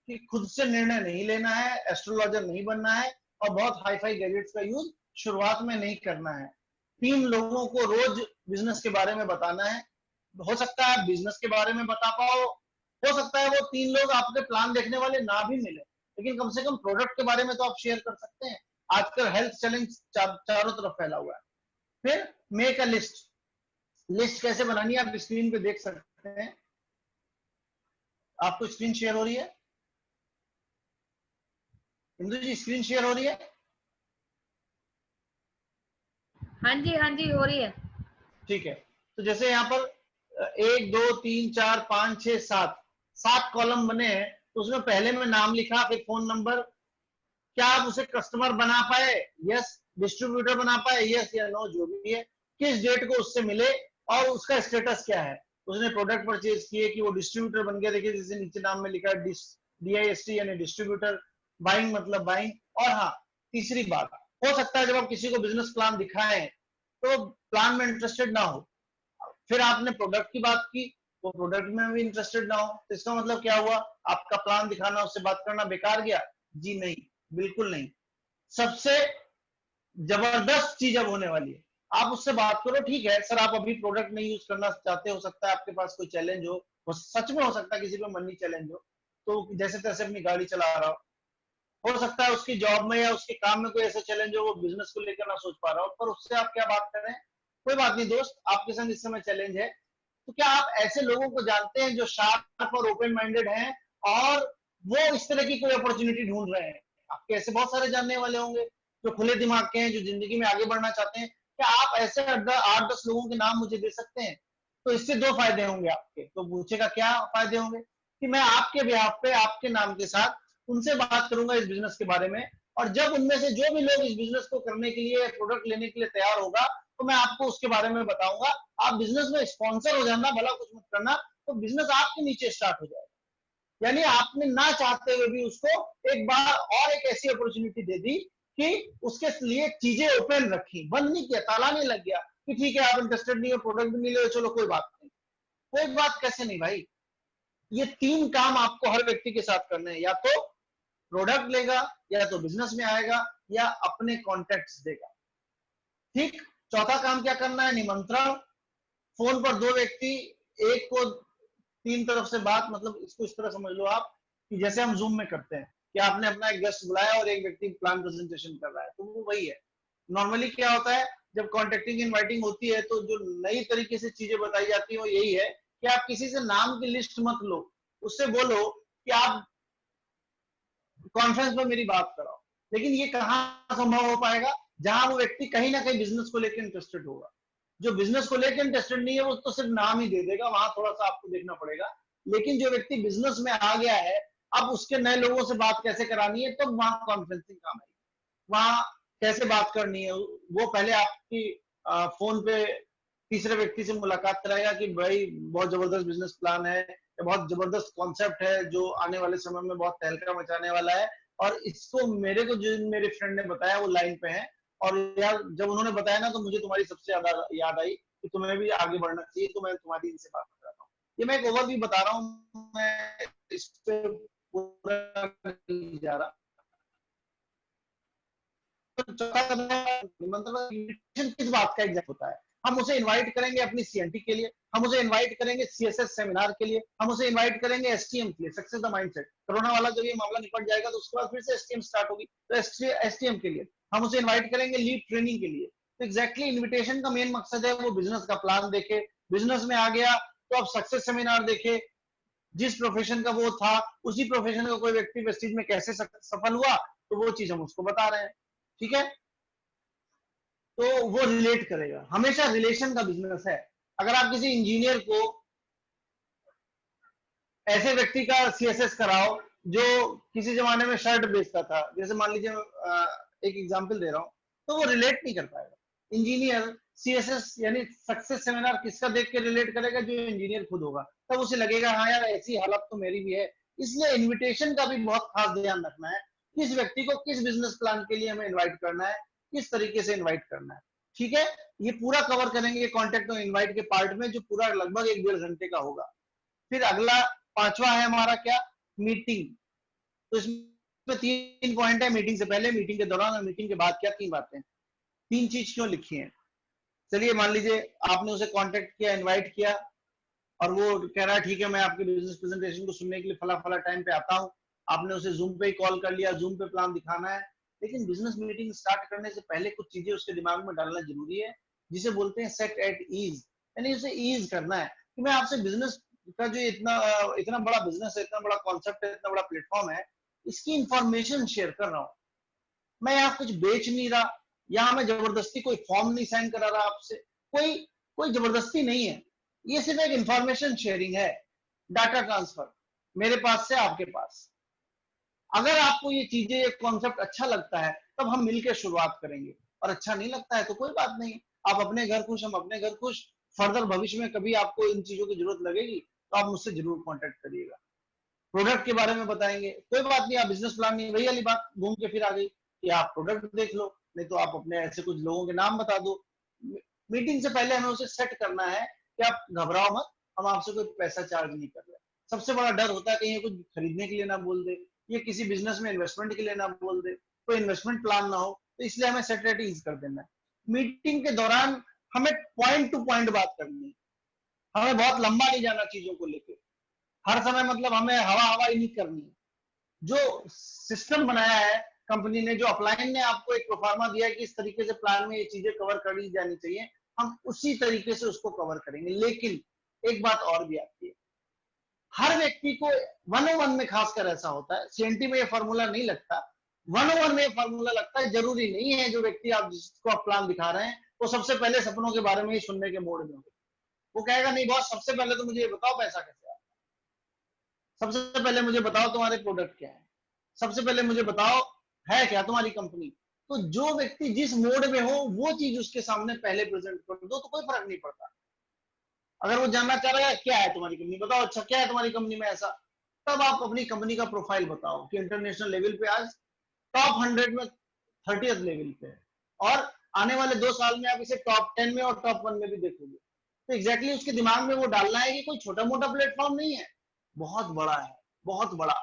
कि खुद से निर्णय नहीं लेना है, एस्ट्रोलॉजर नहीं बनना है और बहुत हाई फाई गैजेट्स का यूज शुरुआत में नहीं करना है। 3 लोगों को रोज बिजनेस के बारे में बताना है। हो सकता है बिजनेस के बारे में बता पाओ, हो सकता है वो 3 लोग आपके प्लान देखने वाले ना भी मिले, लेकिन कम से कम प्रोडक्ट के बारे में तो आप शेयर कर सकते हैं। आजकल हेल्थ चैलेंज चारों तरफ फैला हुआ है। फिर मेक अ लिस्ट। लिस्ट कैसे बनानी है आप स्क्रीन पे देख सकते हैं। आपको स्क्रीन शेयर हो रही है? इंदु जी स्क्रीन शेयर हो रही है? हाँ जी हो रही है। ठीक है, तो जैसे यहाँ पर 1 2 3 4 5 6 7 7 कॉलम बने हैं, तो उसमें पहले में नाम लिखा, फिर फोन नंबर। क्या आप उसे कस्टमर बना पाए? यस। डिस्ट्रीब्यूटर बना पाए? यस या नो, जो भी है। किस डेट को उससे मिले और उसका स्टेटस क्या है, उसने प्रोडक्ट परचेज किए कि वो डिस्ट्रीब्यूटर बन गया। देखिए जैसे नीचे नाम में लिखा है DIST यानी डिस्ट्रीब्यूटर, बाइंग मतलब बाइंग। और हाँ, तीसरी बात, हो सकता है जब आप किसी को बिजनेस प्लान दिखाएं तो प्लान में इंटरेस्टेड ना हो, फिर आपने प्रोडक्ट की बात की, वो प्रोडक्ट में भी इंटरेस्टेड ना हो, तो इसका मतलब क्या हुआ? आपका प्लान दिखाना, उससे बात करना बेकार गया? जी नहीं, बिल्कुल नहीं। सबसे जबरदस्त चीज अब होने वाली है, आप उससे बात करो। ठीक है सर, आप अभी प्रोडक्ट नहीं यूज करना चाहते, हो सकता है आपके पास कोई चैलेंज हो, वो सच में हो सकता है किसी पे मनी चैलेंज हो, तो जैसे तैसे अपनी गाड़ी चला रहा हो सकता है उसकी जॉब में या उसके काम में कोई ऐसा चैलेंज हो, वो बिजनेस को लेकर ना सोच पा रहा हो, पर उससे आप क्या बात करें? कोई बात नहीं दोस्त, आपके संग इस समय चैलेंज है। तो क्या आप ऐसे लोगों को जानते हैं जो शार्प और ओपन माइंडेड हैं और वो इस तरह की कोई अपॉर्चुनिटी ढूंढ रहे हैं? आपके ऐसे बहुत सारे जानने वाले होंगे जो खुले दिमाग के हैं, जो जिंदगी में आगे बढ़ना चाहते हैं। क्या आप ऐसे 8-10 लोगों के नाम मुझे दे सकते हैं? तो इससे 2 फायदे होंगे आपके। तो पूछेगा क्या फायदे होंगे? कि मैं आपके बिहाफ पे, आपके नाम के साथ उनसे बात करूंगा इस बिजनेस के बारे में, और जब उनमें से जो भी लोग इस बिजनेस को करने के लिए, प्रोडक्ट लेने के लिए तैयार होगा, तो मैं आपको उसके बारे में बताऊंगा। आप बिजनेस में स्पॉन्सर हो जाना, भला कुछ मत करना, तो बिजनेस आपके नीचे स्टार्ट हो जाएगा। यानी आपने ना चाहते हुए भी उसको एक बार और एक ऐसी अपॉर्चुनिटी दे दी कि उसके लिए चीजें ओपन रखी, बंद नहीं किया, ताला नहीं लग गया कि ठीक है आप इंटरेस्टेड नहीं हो, प्रोडक्ट भी नहीं ले, चलो कोई बात नहीं। कोई बात कैसे नहीं भाई, ये 3 काम आपको हर व्यक्ति के साथ करने हैं, या तो प्रोडक्ट लेगा, या तो बिजनेस में आएगा, या अपने कॉन्टेक्ट्स देगा। ठीक। चौथा काम क्या करना है? निमंत्रण। फोन पर 2 व्यक्ति, एक को 3 तरफ से बात, मतलब इसको इस तरह समझ लो आप कि जैसे हम जूम में करते हैं कि आपने अपना एक गेस्ट बुलाया और एक व्यक्ति प्लान प्रेजेंटेशन कर रहा है, तो वो वही है। नॉर्मली क्या होता है जब कॉन्टेक्टिंग इनवाइटिंग होती है, तो जो नई तरीके से चीजें बताई जाती है वो यही है कि आप किसी से नाम की लिस्ट मत लो, उससे बोलो कि आप कॉन्फ्रेंस में मेरी बात कराओ। लेकिन ये कहाँ संभव हो पाएगा? जहां वो व्यक्ति कहीं ना कहीं बिजनेस को लेकर इंटरेस्टेड होगा। जो बिजनेस को लेकर इंटरेस्टेड नहीं है वो तो सिर्फ नाम ही दे देगा, वहां थोड़ा सा आपको देखना पड़ेगा। लेकिन जो व्यक्ति बिजनेस में आ गया है, अब उसके नए लोगों से बात कैसे करानी है, तो वहां कॉन्फ्रेंसिंग काम है। वहां कैसे बात करनी है, वो पहले आपकी फोन पे तीसरे व्यक्ति से मुलाकात कराएगा कि भाई बहुत जबरदस्त बिजनेस प्लान है, बहुत जबरदस्त कॉन्सेप्ट है जो आने वाले समय में बहुत तहलका मचाने वाला है, और इसको मेरे को जो मेरे फ्रेंड ने बताया वो लाइन पे है। और यार जब उन्होंने बताया ना, तो मुझे तुम्हारी सबसे ज्यादा याद आई कि तुम्हें भी आगे बढ़ना चाहिए, तो मैं तुम्हारी इनसे बात कर रहा हूँ। ये मैं एक ओवरव्यू बता रहा हूँ, मैं इस पे पूरा नहीं जा रहा। तो चौथा कदम, मतलब किस बात का एग्जैक्ट होता है? हम उसे इनवाइट करेंगे अपनी सीएनटी के लिए, हम उसे इनवाइट करेंगे सीएसएस सेमिनार के लिए, हम उसे इनवाइट करेंगे एसटीएम के लिए, सक्सेस द माइंडसेट। कोरोना वाला जब ये मामला निपट जाएगा तो उसके बाद फिर से एसटीएम स्टार्ट होगी, तो एसटीएम के लिए हम उसे इनवाइट करेंगे लीड ट्रेनिंग के लिए। तो एग्जैक्टली इन्विटेशन का मेन मकसद है वो बिजनेस का प्लान देखे, बिजनेस में आ गया तो अब सक्सेस सेमिनार देखे, जिस प्रोफेशन का वो था उसी प्रोफेशन का कोई व्यक्ति वेस्टीज में कैसे सफल हुआ तो वो चीज हम उसको बता रहे हैं, ठीक है। तो वो रिलेट करेगा, हमेशा रिलेशन का बिजनेस है। अगर आप किसी इंजीनियर को ऐसे व्यक्ति का सीएसएस कराओ जो किसी जमाने में शर्ट बेचता था, जैसे मान लीजिए एक एग्जांपल दे रहा हूं, तो वो रिलेट नहीं कर पाएगा। इंजीनियर सीएसएस यानी सक्सेस सेमिनार किसका देख के रिलेट करेगा, जो इंजीनियर खुद होगा, तब उसे लगेगा हाँ यार ऐसी हालत तो मेरी भी है। इसलिए इन्विटेशन का भी बहुत खास ध्यान रखना है, किस व्यक्ति को किस बिजनेस प्लान के लिए हमें इन्वाइट करना है, किस तरीके से इन्वाइट करना है, ठीक है। ये पूरा कवर करेंगे कॉन्टेक्ट और इन्वाइट के पार्ट में, जो पूरा लगभग 1-1.5 घंटे का होगा। फिर अगला 5वां है हमारा क्या, मीटिंग। तो इसमें 3 पॉइंट है, मीटिंग से पहले, मीटिंग के दौरान और मीटिंग के बाद। क्या 3 बातें, 3 चीज क्यों लिखी है। चलिए मान लीजिए आपने उसे कांटेक्ट किया, इनवाइट किया, और वो कह रहा है ठीक है मैं आपके बिजनेस प्रेजेंटेशन को सुनने के लिए फला फला टाइम पे आता हूँ। आपने उसे जूम पे ही कॉल कर लिया, जूम पे प्लान दिखाना है, लेकिन बिजनेस मीटिंग स्टार्ट करने से पहले कुछ चीजें उसके दिमाग में डालना जरूरी है, जिसे बोलते हैं सेट एट ईज, यानी उसे ईज करना है कि मैं आपसे बिजनेस का जो इतना बड़ा बिजनेस है, इतना बड़ा कॉन्सेप्ट है, इतना बड़ा प्लेटफॉर्म है, इसकी इंफॉर्मेशन शेयर कर रहा हूँ। मैं यहाँ कुछ बेच नहीं रहा, यहाँ मैं जबरदस्ती कोई फॉर्म नहीं साइन करा रहा आपसे, कोई जबरदस्ती नहीं है, ये सिर्फ एक इंफॉर्मेशन शेयरिंग है, डाटा ट्रांसफर मेरे पास से आपके पास। अगर आपको ये चीजें, ये कॉन्सेप्ट अच्छा लगता है तब हम मिलकर शुरुआत करेंगे, और अच्छा नहीं लगता है तो कोई बात नहीं, आप अपने घर खुश, हम अपने घर खुश। फर्दर भविष्य में कभी आपको इन चीजों की जरूरत लगेगी तो आप मुझसे जरूर कॉन्टेक्ट करिएगा। प्रोडक्ट के बारे में बताएंगे, कोई बात नहीं, आप बिजनेस प्लान नहीं, वही वाली बात घूम के फिर आ गई कि आप प्रोडक्ट देख लो, नहीं तो आप अपने ऐसे कुछ लोगों के नाम बता दो। मीटिंग से पहले हमें उसे सेट करना है कि आप घबराओ मत, हम आपसे कोई पैसा चार्ज नहीं कर रहे। सबसे बड़ा डर होता है कहीं कुछ खरीदने के लिए ना बोल दे, ये किसी बिजनेस में इन्वेस्टमेंट के लिए ना बोल दे, कोई इन्वेस्टमेंट प्लान ना हो, तो इसलिए हमें सेट एट ईज कर देना है। मीटिंग के दौरान हमें पॉइंट टू पॉइंट बात करनी है, हमें बहुत लंबा नहीं जाना चीजों को लेकर, हर समय मतलब हमें हवा हवा ही नहीं करनी है। जो सिस्टम बनाया है कंपनी ने, जो अपलाइन ने आपको एक प्रोफार्मा दिया है कि इस तरीके से प्लान में ये चीजें कवर करी जानी चाहिए, हम उसी तरीके से उसको कवर करेंगे। लेकिन एक बात और भी आती है, हर व्यक्ति को 101 में खासकर ऐसा होता है, सीएनटी में ये फॉर्मूला नहीं लगता, 101 में फॉर्मूला लगता है। जरूरी नहीं है जो व्यक्ति आप जिसको आप प्लान दिखा रहे हैं वो सबसे पहले सपनों के बारे में ही सुनने के मूड में हो। वो कहेगा नहीं बॉस, सबसे पहले तो मुझे ये बताओ पैसा कैसे आता है, सबसे पहले मुझे बताओ तुम्हारे प्रोडक्ट क्या है, सबसे पहले मुझे बताओ है क्या तुम्हारी कंपनी। तो जो व्यक्ति जिस मोड में हो वो चीज उसके सामने पहले प्रेजेंट कर दो, तो कोई फर्क नहीं पड़ता। अगर वो जानना चाह रहा है क्या है तुम्हारी कंपनी, बताओ अच्छा क्या है तुम्हारी कंपनी में ऐसा, तब आप अपनी कंपनी का प्रोफाइल बताओ कि इंटरनेशनल लेवल पे आज टॉप 100 में 30th लेवल पे है, और आने वाले 2 साल में आप इसे टॉप 10 में और टॉप 1 में भी देखोगे। तो एग्जैक्टली उसके दिमाग में वो डालना है कि कोई छोटा मोटा प्लेटफॉर्म नहीं है, बहुत बड़ा है, बहुत बड़ा,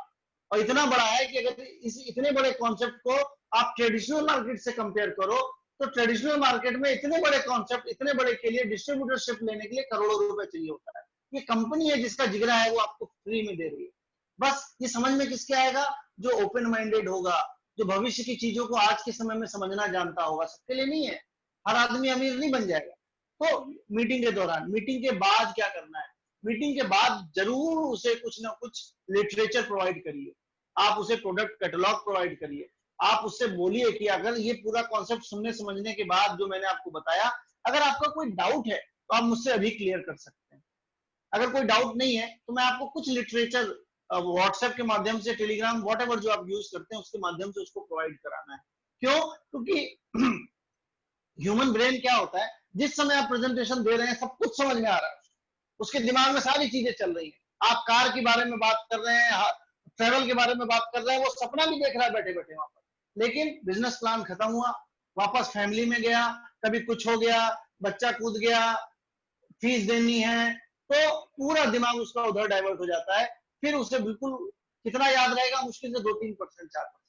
और इतना बड़ा है कि अगर इस इतने बड़े कॉन्सेप्ट को आप ट्रेडिशनल मार्केट से कंपेयर करो, तो ट्रेडिशनल मार्केट में इतने बड़े कॉन्सेप्ट, इतने बड़े के लिए डिस्ट्रीब्यूटरशिप लेने के लिए करोड़ों रुपए चाहिए होता है। ये कंपनी है जिसका जिगरा है वो आपको फ्री में दे रही है। बस ये समझ में किसके आएगा, जो ओपन माइंडेड होगा, जो भविष्य की चीजों को आज के समय में समझना जानता होगा। सबके लिए नहीं है, हर आदमी अमीर नहीं बन जाएगा। तो मीटिंग के दौरान, मीटिंग के बाद क्या करना है, मीटिंग के बाद जरूर उसे कुछ ना कुछ लिटरेचर प्रोवाइड करिए, आप उसे प्रोडक्ट कैटलॉग प्रोवाइड करिए, आप उससे बोलिए कि अगर ये पूरा कॉन्सेप्ट सुनने समझने के बाद जो मैंने आपको बताया, अगर आपका कोई डाउट है तो आप मुझसे अभी क्लियर कर सकते हैं। अगर कोई डाउट नहीं है तो मैं आपको कुछ लिटरेचर व्हाट्सएप के माध्यम से, टेलीग्राम, व्हाटएवर जो आप यूज करते हैं उसके माध्यम से उसको प्रोवाइड कराना है। क्यों? क्योंकि ह्यूमन ब्रेन क्या होता है, जिस समय आप प्रेजेंटेशन दे रहे हैं सब कुछ समझ में आ रहा है, उसके दिमाग में सारी चीजें चल रही हैं। आप कार के बारे में बात कर रहे हैं, ट्रेवल के बारे में बात कर रहे हैं, वो सपना भी देख रहा है बैठे बैठे वहां पर। लेकिन बिजनेस प्लान खत्म हुआ, वापस फैमिली में गया, कभी कुछ हो गया, बच्चा कूद गया, फीस देनी है, तो पूरा दिमाग उसका उधर डाइवर्ट हो जाता है। फिर उसे बिल्कुल कितना याद रहेगा, मुश्किल से 2-3%, 4%।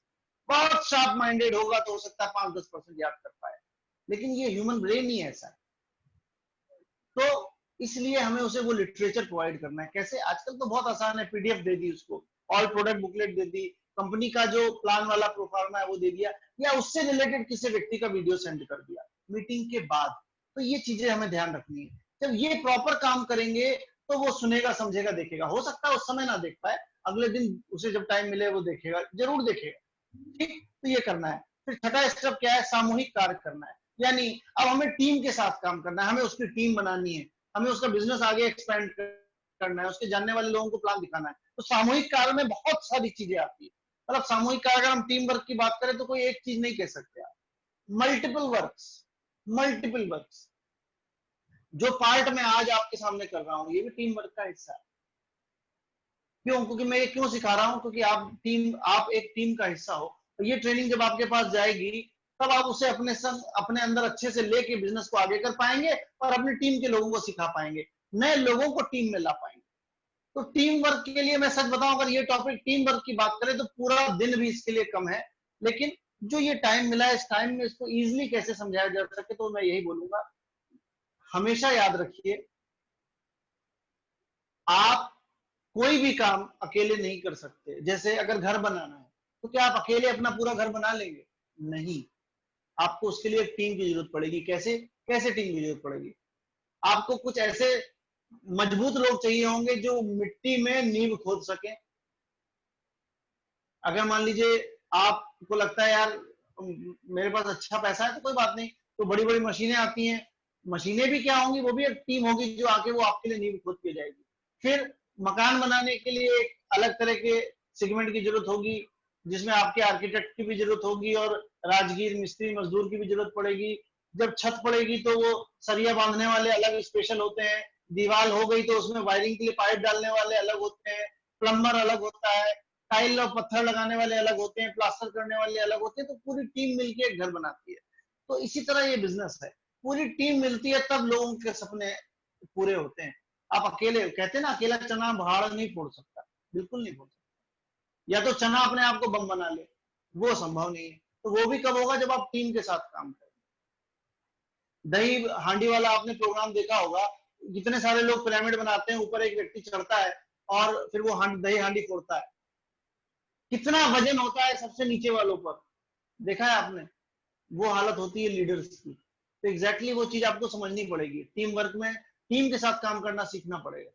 बहुत शार्प माइंडेड होगा तो हो सकता है 5-10% याद कर पाए, लेकिन ये ह्यूमन ब्रेन ही ऐसा है। इसलिए हमें उसे वो लिटरेचर प्रोवाइड करना है। कैसे? आजकल तो बहुत आसान है, पीडीएफ दे दी उसको, ऑल प्रोडक्ट बुकलेट दे दी, कंपनी का जो प्लान वाला प्रोफार्मा है वो दे दिया, या उससे रिलेटेड किसी व्यक्ति का वीडियो सेंड कर दिया मीटिंग के बाद। तो ये चीजें हमें ध्यान रखनी है। जब ये प्रॉपर काम करेंगे तो वो सुनेगा, समझेगा, देखेगा। हो सकता है उस समय ना देख पाए, अगले दिन उसे जब टाइम मिले वो देखेगा, जरूर देखेगा। ठीक, तो ये करना है। फिर छठा स्टेप क्या है? सामूहिक कार्य करना है। यानी अब हमें टीम के साथ काम करना है, हमें उसकी टीम बनानी है, हमें उसका बिजनेस आगे एक्सपेंड करना है, उसके जानने वाले लोगों को प्लान दिखाना है। तो सामूहिक कार्य में बहुत सारी चीजें आती है। मतलब सामूहिक कार्य, अगर हम टीम वर्क की बात करें तो कोई एक चीज नहीं कह सकते आप, मल्टीपल वर्क्स, मल्टीपल वर्क्स। जो पार्ट मैं आज आपके सामने कर रहा हूं ये भी टीम वर्क का हिस्सा है। क्यों? क्योंकि मैं ये क्यों सिखा रहा हूं? क्योंकि आप एक टीम का हिस्सा हो। तो ये ट्रेनिंग जब आपके पास जाएगी तब आप उसे अपने संग, अपने अंदर अच्छे से लेके बिजनेस को आगे कर पाएंगे और अपनी टीम के लोगों को सिखा पाएंगे, नए लोगों को टीम में ला पाएंगे। तो टीम वर्क के लिए मैं सच बताऊं, अगर ये टॉपिक टीम वर्क की बात करें तो पूरा दिन भी इसके लिए कम है। लेकिन जो ये टाइम मिला है, इस टाइम में इसको इजिली कैसे समझाया जा सके, तो मैं यही बोलूंगा, हमेशा याद रखिए, आप कोई भी काम अकेले नहीं कर सकते। जैसे अगर घर बनाना है तो क्या आप अकेले अपना पूरा घर बना लेंगे? नहीं, आपको उसके लिए एक टीम की जरूरत पड़ेगी। कैसे? कैसे टीम की जरूरत पड़ेगी? आपको कुछ ऐसे मजबूत लोग चाहिए होंगे जो मिट्टी में नींव खोद सके। अगर मान लीजिए आपको लगता है यार मेरे पास अच्छा पैसा है तो कोई बात नहीं, तो बड़ी बड़ी मशीनें आती हैं, मशीनें भी क्या होंगी, वो भी एक टीम होगी जो आके वो आपके लिए नींव खोद के जाएगी। फिर मकान बनाने के लिए एक अलग तरह के सेगमेंट की जरूरत होगी, जिसमें आपके आर्किटेक्ट की भी जरूरत होगी और राजगीर मिस्त्री मजदूर की भी जरूरत पड़ेगी। जब छत पड़ेगी तो वो सरिया बांधने वाले अलग स्पेशल होते हैं, दीवार हो गई तो उसमें वायरिंग के लिए पाइप डालने वाले अलग होते हैं, प्लम्बर अलग होता है, टाइल और पत्थर लगाने वाले अलग होते हैं, प्लास्टर करने वाले अलग होते हैं। तो पूरी टीम मिलकर एक घर बनाती है। तो इसी तरह ये बिजनेस है, पूरी टीम मिलती है तब लोगों के सपने पूरे होते हैं। आप अकेले, कहते हैं ना, अकेला चना भाड़ नहीं फोड़ सकता, बिल्कुल नहीं फोड़ सकता। या तो चना अपने आप को बम बना ले, वो संभव नहीं है। तो वो भी कब होगा? जब आप टीम के साथ काम करें। दही हांडी वाला आपने प्रोग्राम देखा होगा, कितने सारे लोग पिरामिड बनाते हैं, ऊपर एक व्यक्ति चढ़ता है और फिर वो दही हांडी फोड़ता है। कितना वजन होता है सबसे नीचे वालों पर, देखा है आपने? वो हालत होती है लीडर्स की। तो एग्जैक्टली वो चीज आपको समझनी पड़ेगी। टीम वर्क में टीम के साथ काम करना सीखना पड़ेगा।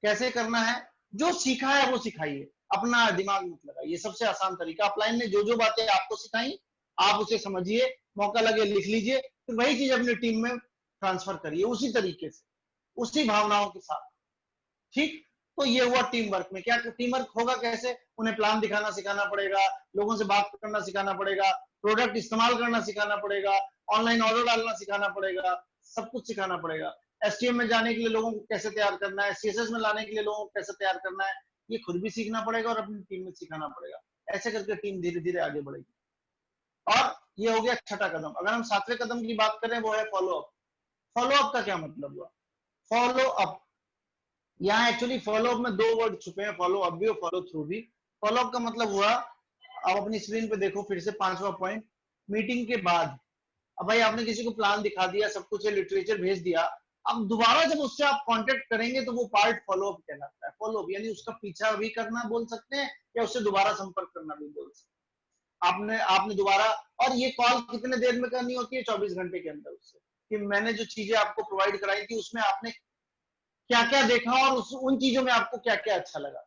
कैसे करना है? जो सीखा है वो सिखाइए, अपना दिमाग मत लगाइए। सबसे आसान तरीका, अपलाइन ने जो जो बातें आपको सिखाई आप उसे समझिए, मौका लगे लिख लीजिए, फिर वही चीज अपनी टीम में ट्रांसफर करिए उसी तरीके से, उसी भावनाओं के साथ। ठीक, तो ये हुआ टीम वर्क में। क्या टीम वर्क होगा कैसे? उन्हें प्लान दिखाना सिखाना पड़ेगा, लोगों से बात करना सिखाना पड़ेगा, प्रोडक्ट इस्तेमाल करना सिखाना पड़ेगा, ऑनलाइन ऑर्डर डालना सिखाना पड़ेगा, सब कुछ सिखाना पड़ेगा। एसटीएम में जाने के लिए लोगों को कैसे तैयार करना है, सीएसएस में लाने के लिए लोगों को कैसे तैयार करना है, ये खुद भी सीखना पड़ेगा और अपनी टीम में सिखाना पड़ेगा। ऐसे करके टीम धीरे धीरे आगे बढ़ेगी। और ये हो गया छठा कदम। अगर हम सातवें कदम की बात करें वो है फॉलो अप। फॉलो अप का क्या मतलब हुआ? फॉलो अप, यहाँ एक्चुअली फॉलो अप में दो वर्ड छुपे हैं, फॉलो अप भी और फॉलो थ्रू भी। फॉलो अप का मतलब हुआ, आप अपनी स्क्रीन पे देखो फिर से, पांचवा पॉइंट, मीटिंग के बाद। अब भाई आपने किसी को प्लान दिखा दिया, सब कुछ लिटरेचर भेज दिया, अब दोबारा जब उससे आप कांटेक्ट करेंगे तो वो पार्ट फॉलो अप कहलाता है। फॉलो अप यानी उसका पीछा भी करना बोल सकते हैं, या उससे दोबारा संपर्क करना भी बोल सकते हैं। आपने आपने दोबारा, और ये कॉल कितने देर में करनी होती है? 24 घंटे के अंदर, उससे कि मैंने जो चीजें आपको प्रोवाइड कराई थी उसमें आपने क्या क्या देखा और उन चीजों में आपको क्या क्या अच्छा लगा।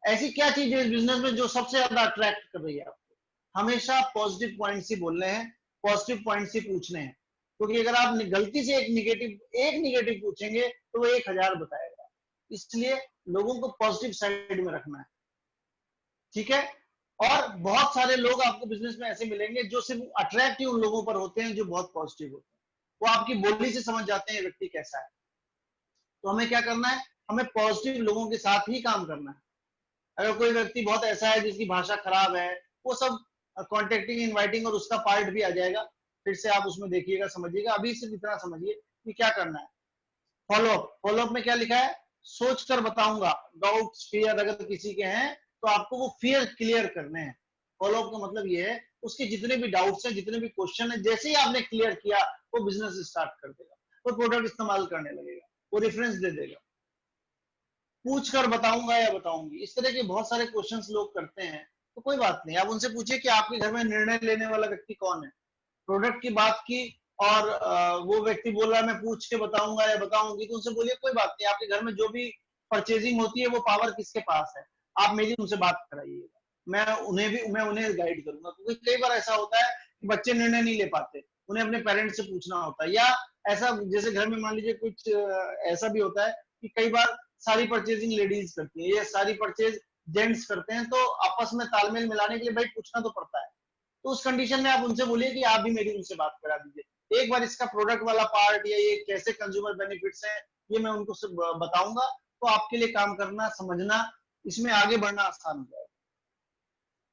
ऐसी क्या चीज है इस बिजनेस में जो सबसे ज्यादा अट्रैक्ट कर रही है आपको? हमेशा पॉजिटिव पॉइंट्स ही बोलने हैं, पॉजिटिव पॉइंट्स ही पूछने हैं। क्योंकि अगर आप गलती से एक निगेटिव पूछेंगे तो वो 1000 बताएगा। इसलिए लोगों को पॉजिटिव साइड में रखना है। ठीक है? और बहुत सारे लोग आपको बिजनेस में ऐसे मिलेंगे जो सिर्फ अट्रैक्ट ही उन लोगों पर होते हैं जो बहुत पॉजिटिव होते हैं। वो आपकी बोली से समझ जाते हैं व्यक्ति कैसा है। तो हमें क्या करना है? हमें पॉजिटिव लोगों के साथ ही काम करना है। अगर कोई व्यक्ति बहुत ऐसा है जिसकी भाषा खराब है, वो सब कॉन्टेक्टिंग इनवाइटिंग और उसका पार्ट भी आ जाएगा। फिर से आप उसमें देखिएगा, समझिएगा। अभी सिर्फ इतना समझिए कि क्या करना है। फॉलोअप, फॉलोअप में क्या लिखा है? सोच कर बताऊंगा। डाउट्स फियर अगर किसी के हैं तो आपको वो फियर क्लियर करने हैं। फॉलोअप का मतलब ये है, उसके जितने भी डाउट्स हैं, जितने भी क्वेश्चन है, जैसे ही आपने क्लियर किया वो बिजनेस स्टार्ट कर देगा, वो प्रोडक्ट इस्तेमाल करने लगेगा। वो रेफरेंस दे देगा। पूछ कर बताऊंगा या बताऊंगी, इस तरह के बहुत सारे क्वेश्चंस लोग करते हैं। तो कोई बात नहीं, आप उनसे पूछिए कि आपके घर में निर्णय लेने वाला व्यक्ति कौन है। प्रोडक्ट की बात की और वो व्यक्ति बोल रहा है मैं पूछ के बताऊंगा या बताऊंगी, तो उनसे बोलिए कोई बात नहीं, आपके घर में जो भी परचेजिंग होती है वो पावर किसके पास है, आप मेरी उनसे बात कराइएगा, मैं उन्हें गाइड करूंगा। क्योंकि कई बार ऐसा होता है कि बच्चे निर्णय नहीं ले पाते, उन्हें अपने पेरेंट्स से पूछना होता है, या ऐसा जैसे घर में मान लीजिए कुछ ऐसा भी होता है कि कई बार सारी परचेजिंग लेडीज करती है या सारी परचेज जेंट्स करते हैं, तो आपस में तालमेल मिलाने के लिए भाई पूछना तो पड़ता है। तो उस कंडीशन में आप उनसे बोलिए कि आप भी मेरी उनसे बात करा दीजिए, एक बार इसका प्रोडक्ट वाला पार्ट या ये कैसे कंज्यूमर बेनिफिट्स हैं ये मैं उनको बताऊंगा, तो आपके लिए काम करना, समझना, इसमें आगे बढ़ना आसान हो जाएगा।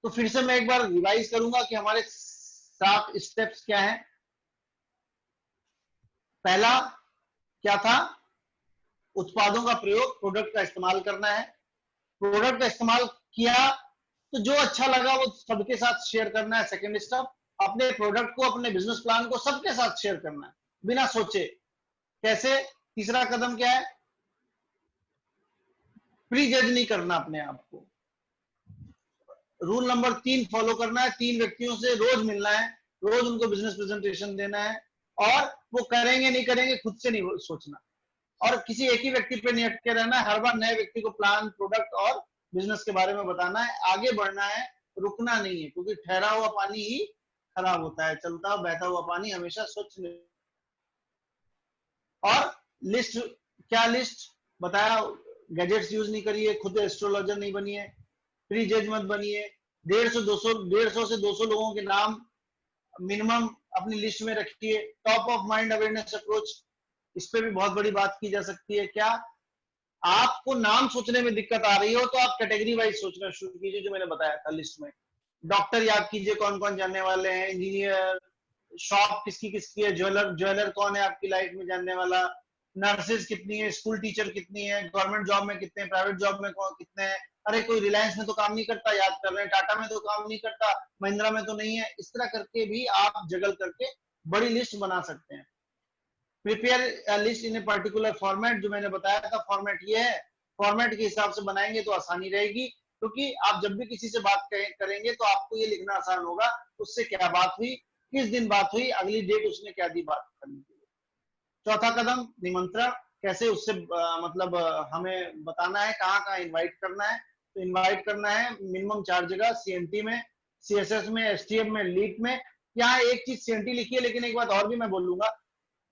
तो फिर से मैं एक बार रिवाइज करूंगा कि हमारे 7 स्टेप्स क्या हैं। पहला क्या था, उत्पादों का प्रयोग, प्रोडक्ट का इस्तेमाल करना है। प्रोडक्ट का इस्तेमाल किया तो जो अच्छा लगा वो सबके साथ शेयर करना है। सेकंड स्टेप, अपने प्रोडक्ट को, अपने बिजनेस प्लान को सबके साथ शेयर करना है बिना सोचे। कैसे? तीसरा कदम क्या है, प्री जज नहीं करना अपने आप को। रूल नंबर 3 फॉलो करना है, 3 व्यक्तियों से रोज मिलना है, रोज उनको बिजनेस प्रेजेंटेशन देना है, और वो करेंगे नहीं करेंगे खुद से नहीं सोचना, और किसी एक ही व्यक्ति पे नहीं अटके रहना है, हर बार नए व्यक्ति को प्लान, प्रोडक्ट और बिजनेस के बारे में बताना है, आगे बढ़ना है, रुकना नहीं है, क्योंकि ठहरा हुआ पानी ही खराब होता है, चलता बहता हुआ पानी हमेशा स्वच्छ नहीं। और लिस्ट, क्या लिस्ट बताया, गैजेट्स यूज नहीं करिए, खुद एस्ट्रोलॉजर नहीं बनिए, प्री जज मत बनिए, 150 से 200 लोगों के नाम मिनिमम अपनी लिस्ट में रखिए। Top of mind awareness approach, इस पे भी बहुत बड़ी बात की जा सकती है। क्या आपको नाम सोचने में दिक्कत आ रही हो तो आप कैटेगरी वाइज सोचना शुरू कीजिए, जो मैंने बताया था लिस्ट में। डॉक्टर याद कीजिए कौन कौन जानने वाले हैं, इंजीनियर, शॉप किसकी किसकी है, ज्वेलर कौन है आपकी लाइफ में जानने वाला, नर्सेज कितनी है, स्कूल टीचर कितनी है, गवर्नमेंट जॉब में कितने, प्राइवेट जॉब में कितने हैं, अरे कोई रिलायंस में तो काम नहीं करता, याद कर रहे हैं, टाटा में तो काम नहीं करता, महिंद्रा में तो नहीं है। इस तरह करके भी आप जगल करके बड़ी लिस्ट बना सकते हैं। Prepare list in a particular format, जो मैंने बताया था फॉर्मेट ये है, फॉर्मेट के हिसाब से बनाएंगे तो आसानी रहेगी, क्योंकि आप जब भी किसी से बात करेंगे तो आपको ये लिखना आसान होगा उससे क्या बात हुई, किस दिन बात हुई, अगली डेट उसने क्या दी बात करने के लिए। चौथा कदम, निमंत्रण, कैसे उससे मतलब हमें बताना है, कहाँ कहाँ इन्वाइट करना है। तो इन्वाइट करना है मिनिमम 4 जगह, सीएनटी में, सीएसएस में, एसटीएम में, लीप में। यहाँ एक चीज सीएनटी लिखी है, लेकिन एक बात और भी मैं बोलूंगा,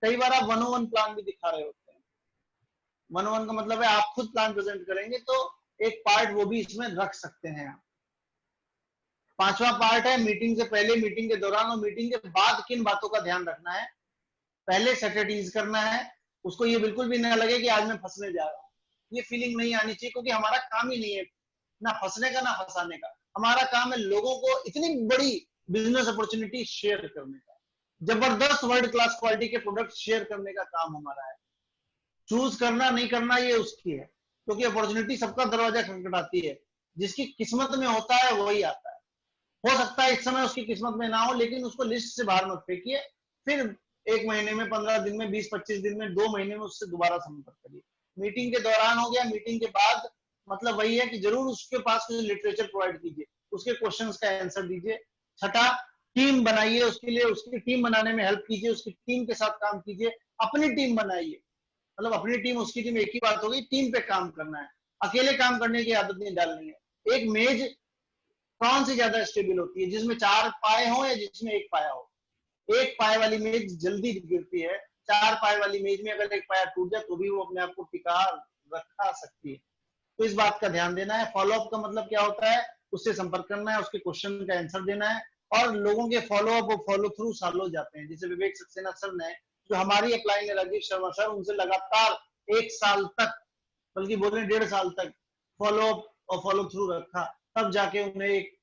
कई बार आप 101 प्लान भी दिखा रहे होते हैं। 101 का मतलब है आप खुद प्लान प्रेजेंट करेंगे, तो एक पार्ट वो भी इसमें रख सकते हैं आप। 5वां पार्ट है मीटिंग से पहले, मीटिंग के दौरान और मीटिंग के बाद किन बातों का ध्यान रखना है। पहले सेटेटीज करना है, उसको ये बिल्कुल भी ना लगे कि आज मैं फंसने जा रहा हूँ, ये फीलिंग नहीं आनी चाहिए, क्योंकि हमारा काम ही नहीं है ना फंसने का ना फंसाने का। हमारा काम है लोगों को इतनी बड़ी बिजनेस अपॉर्चुनिटी शेयर करने का, जबरदस्त वर्ल्ड क्लास क्वालिटी के प्रोडक्ट शेयर करने का काम हमारा है। चूज करना नहीं करना ये उसकी है, क्योंकि अपॉर्चुनिटी सबका दरवाजा खटखटाती है, जिसकी किस्मत में होता है वही आता है। हो सकता है इस समय उसकी किस्मत में ना हो, लेकिन उसको लिस्ट से बाहर मत फेंकिए, फिर 1 महीने में, 15 दिन में, 20-25 दिन में, 2 महीने में उससे दोबारा संपर्क करिए। मीटिंग के दौरान हो गया, मीटिंग के बाद मतलब वही है कि जरूर उसके पास कुछ लिटरेचर प्रोवाइड कीजिए, उसके क्वेश्चंस का आंसर दीजिए। छठा, टीम बनाइए, उसके लिए उसकी टीम बनाने में हेल्प कीजिए, उसकी टीम के साथ काम कीजिए, अपनी टीम बनाइए। मतलब अपनी टीम उसकी टीम, एक ही बात होगी, टीम पे काम करना है, अकेले काम करने की आदत नहीं डालनी है। एक मेज कौन सी ज्यादा स्टेबल होती है, जिसमें 4 पाए हो या जिसमें 1 पाया हो। 1 पाए वाली मेज जल्दी गिरती है, 4 पाए वाली मेज में अगर 1 पाया टूट जाए तो भी वो अपने आप को टिका रखा सकती है। तो इस बात का ध्यान देना है। फॉलोअप का मतलब क्या होता है, उससे संपर्क करना है, उसके क्वेश्चन का आंसर देना है, और लोगों के फॉलोअप और फॉलो थ्रू सालों जाते हैं। जैसे विवेक सक्सेना सर ने, जो हमारी अपलाइन है, राजीव शर्मा सर, उनसे लगातार 1 साल तक, बल्कि बोले 1.5 साल तक फॉलोअप और फॉलो थ्रू रखा, तब जाके उन्हें एक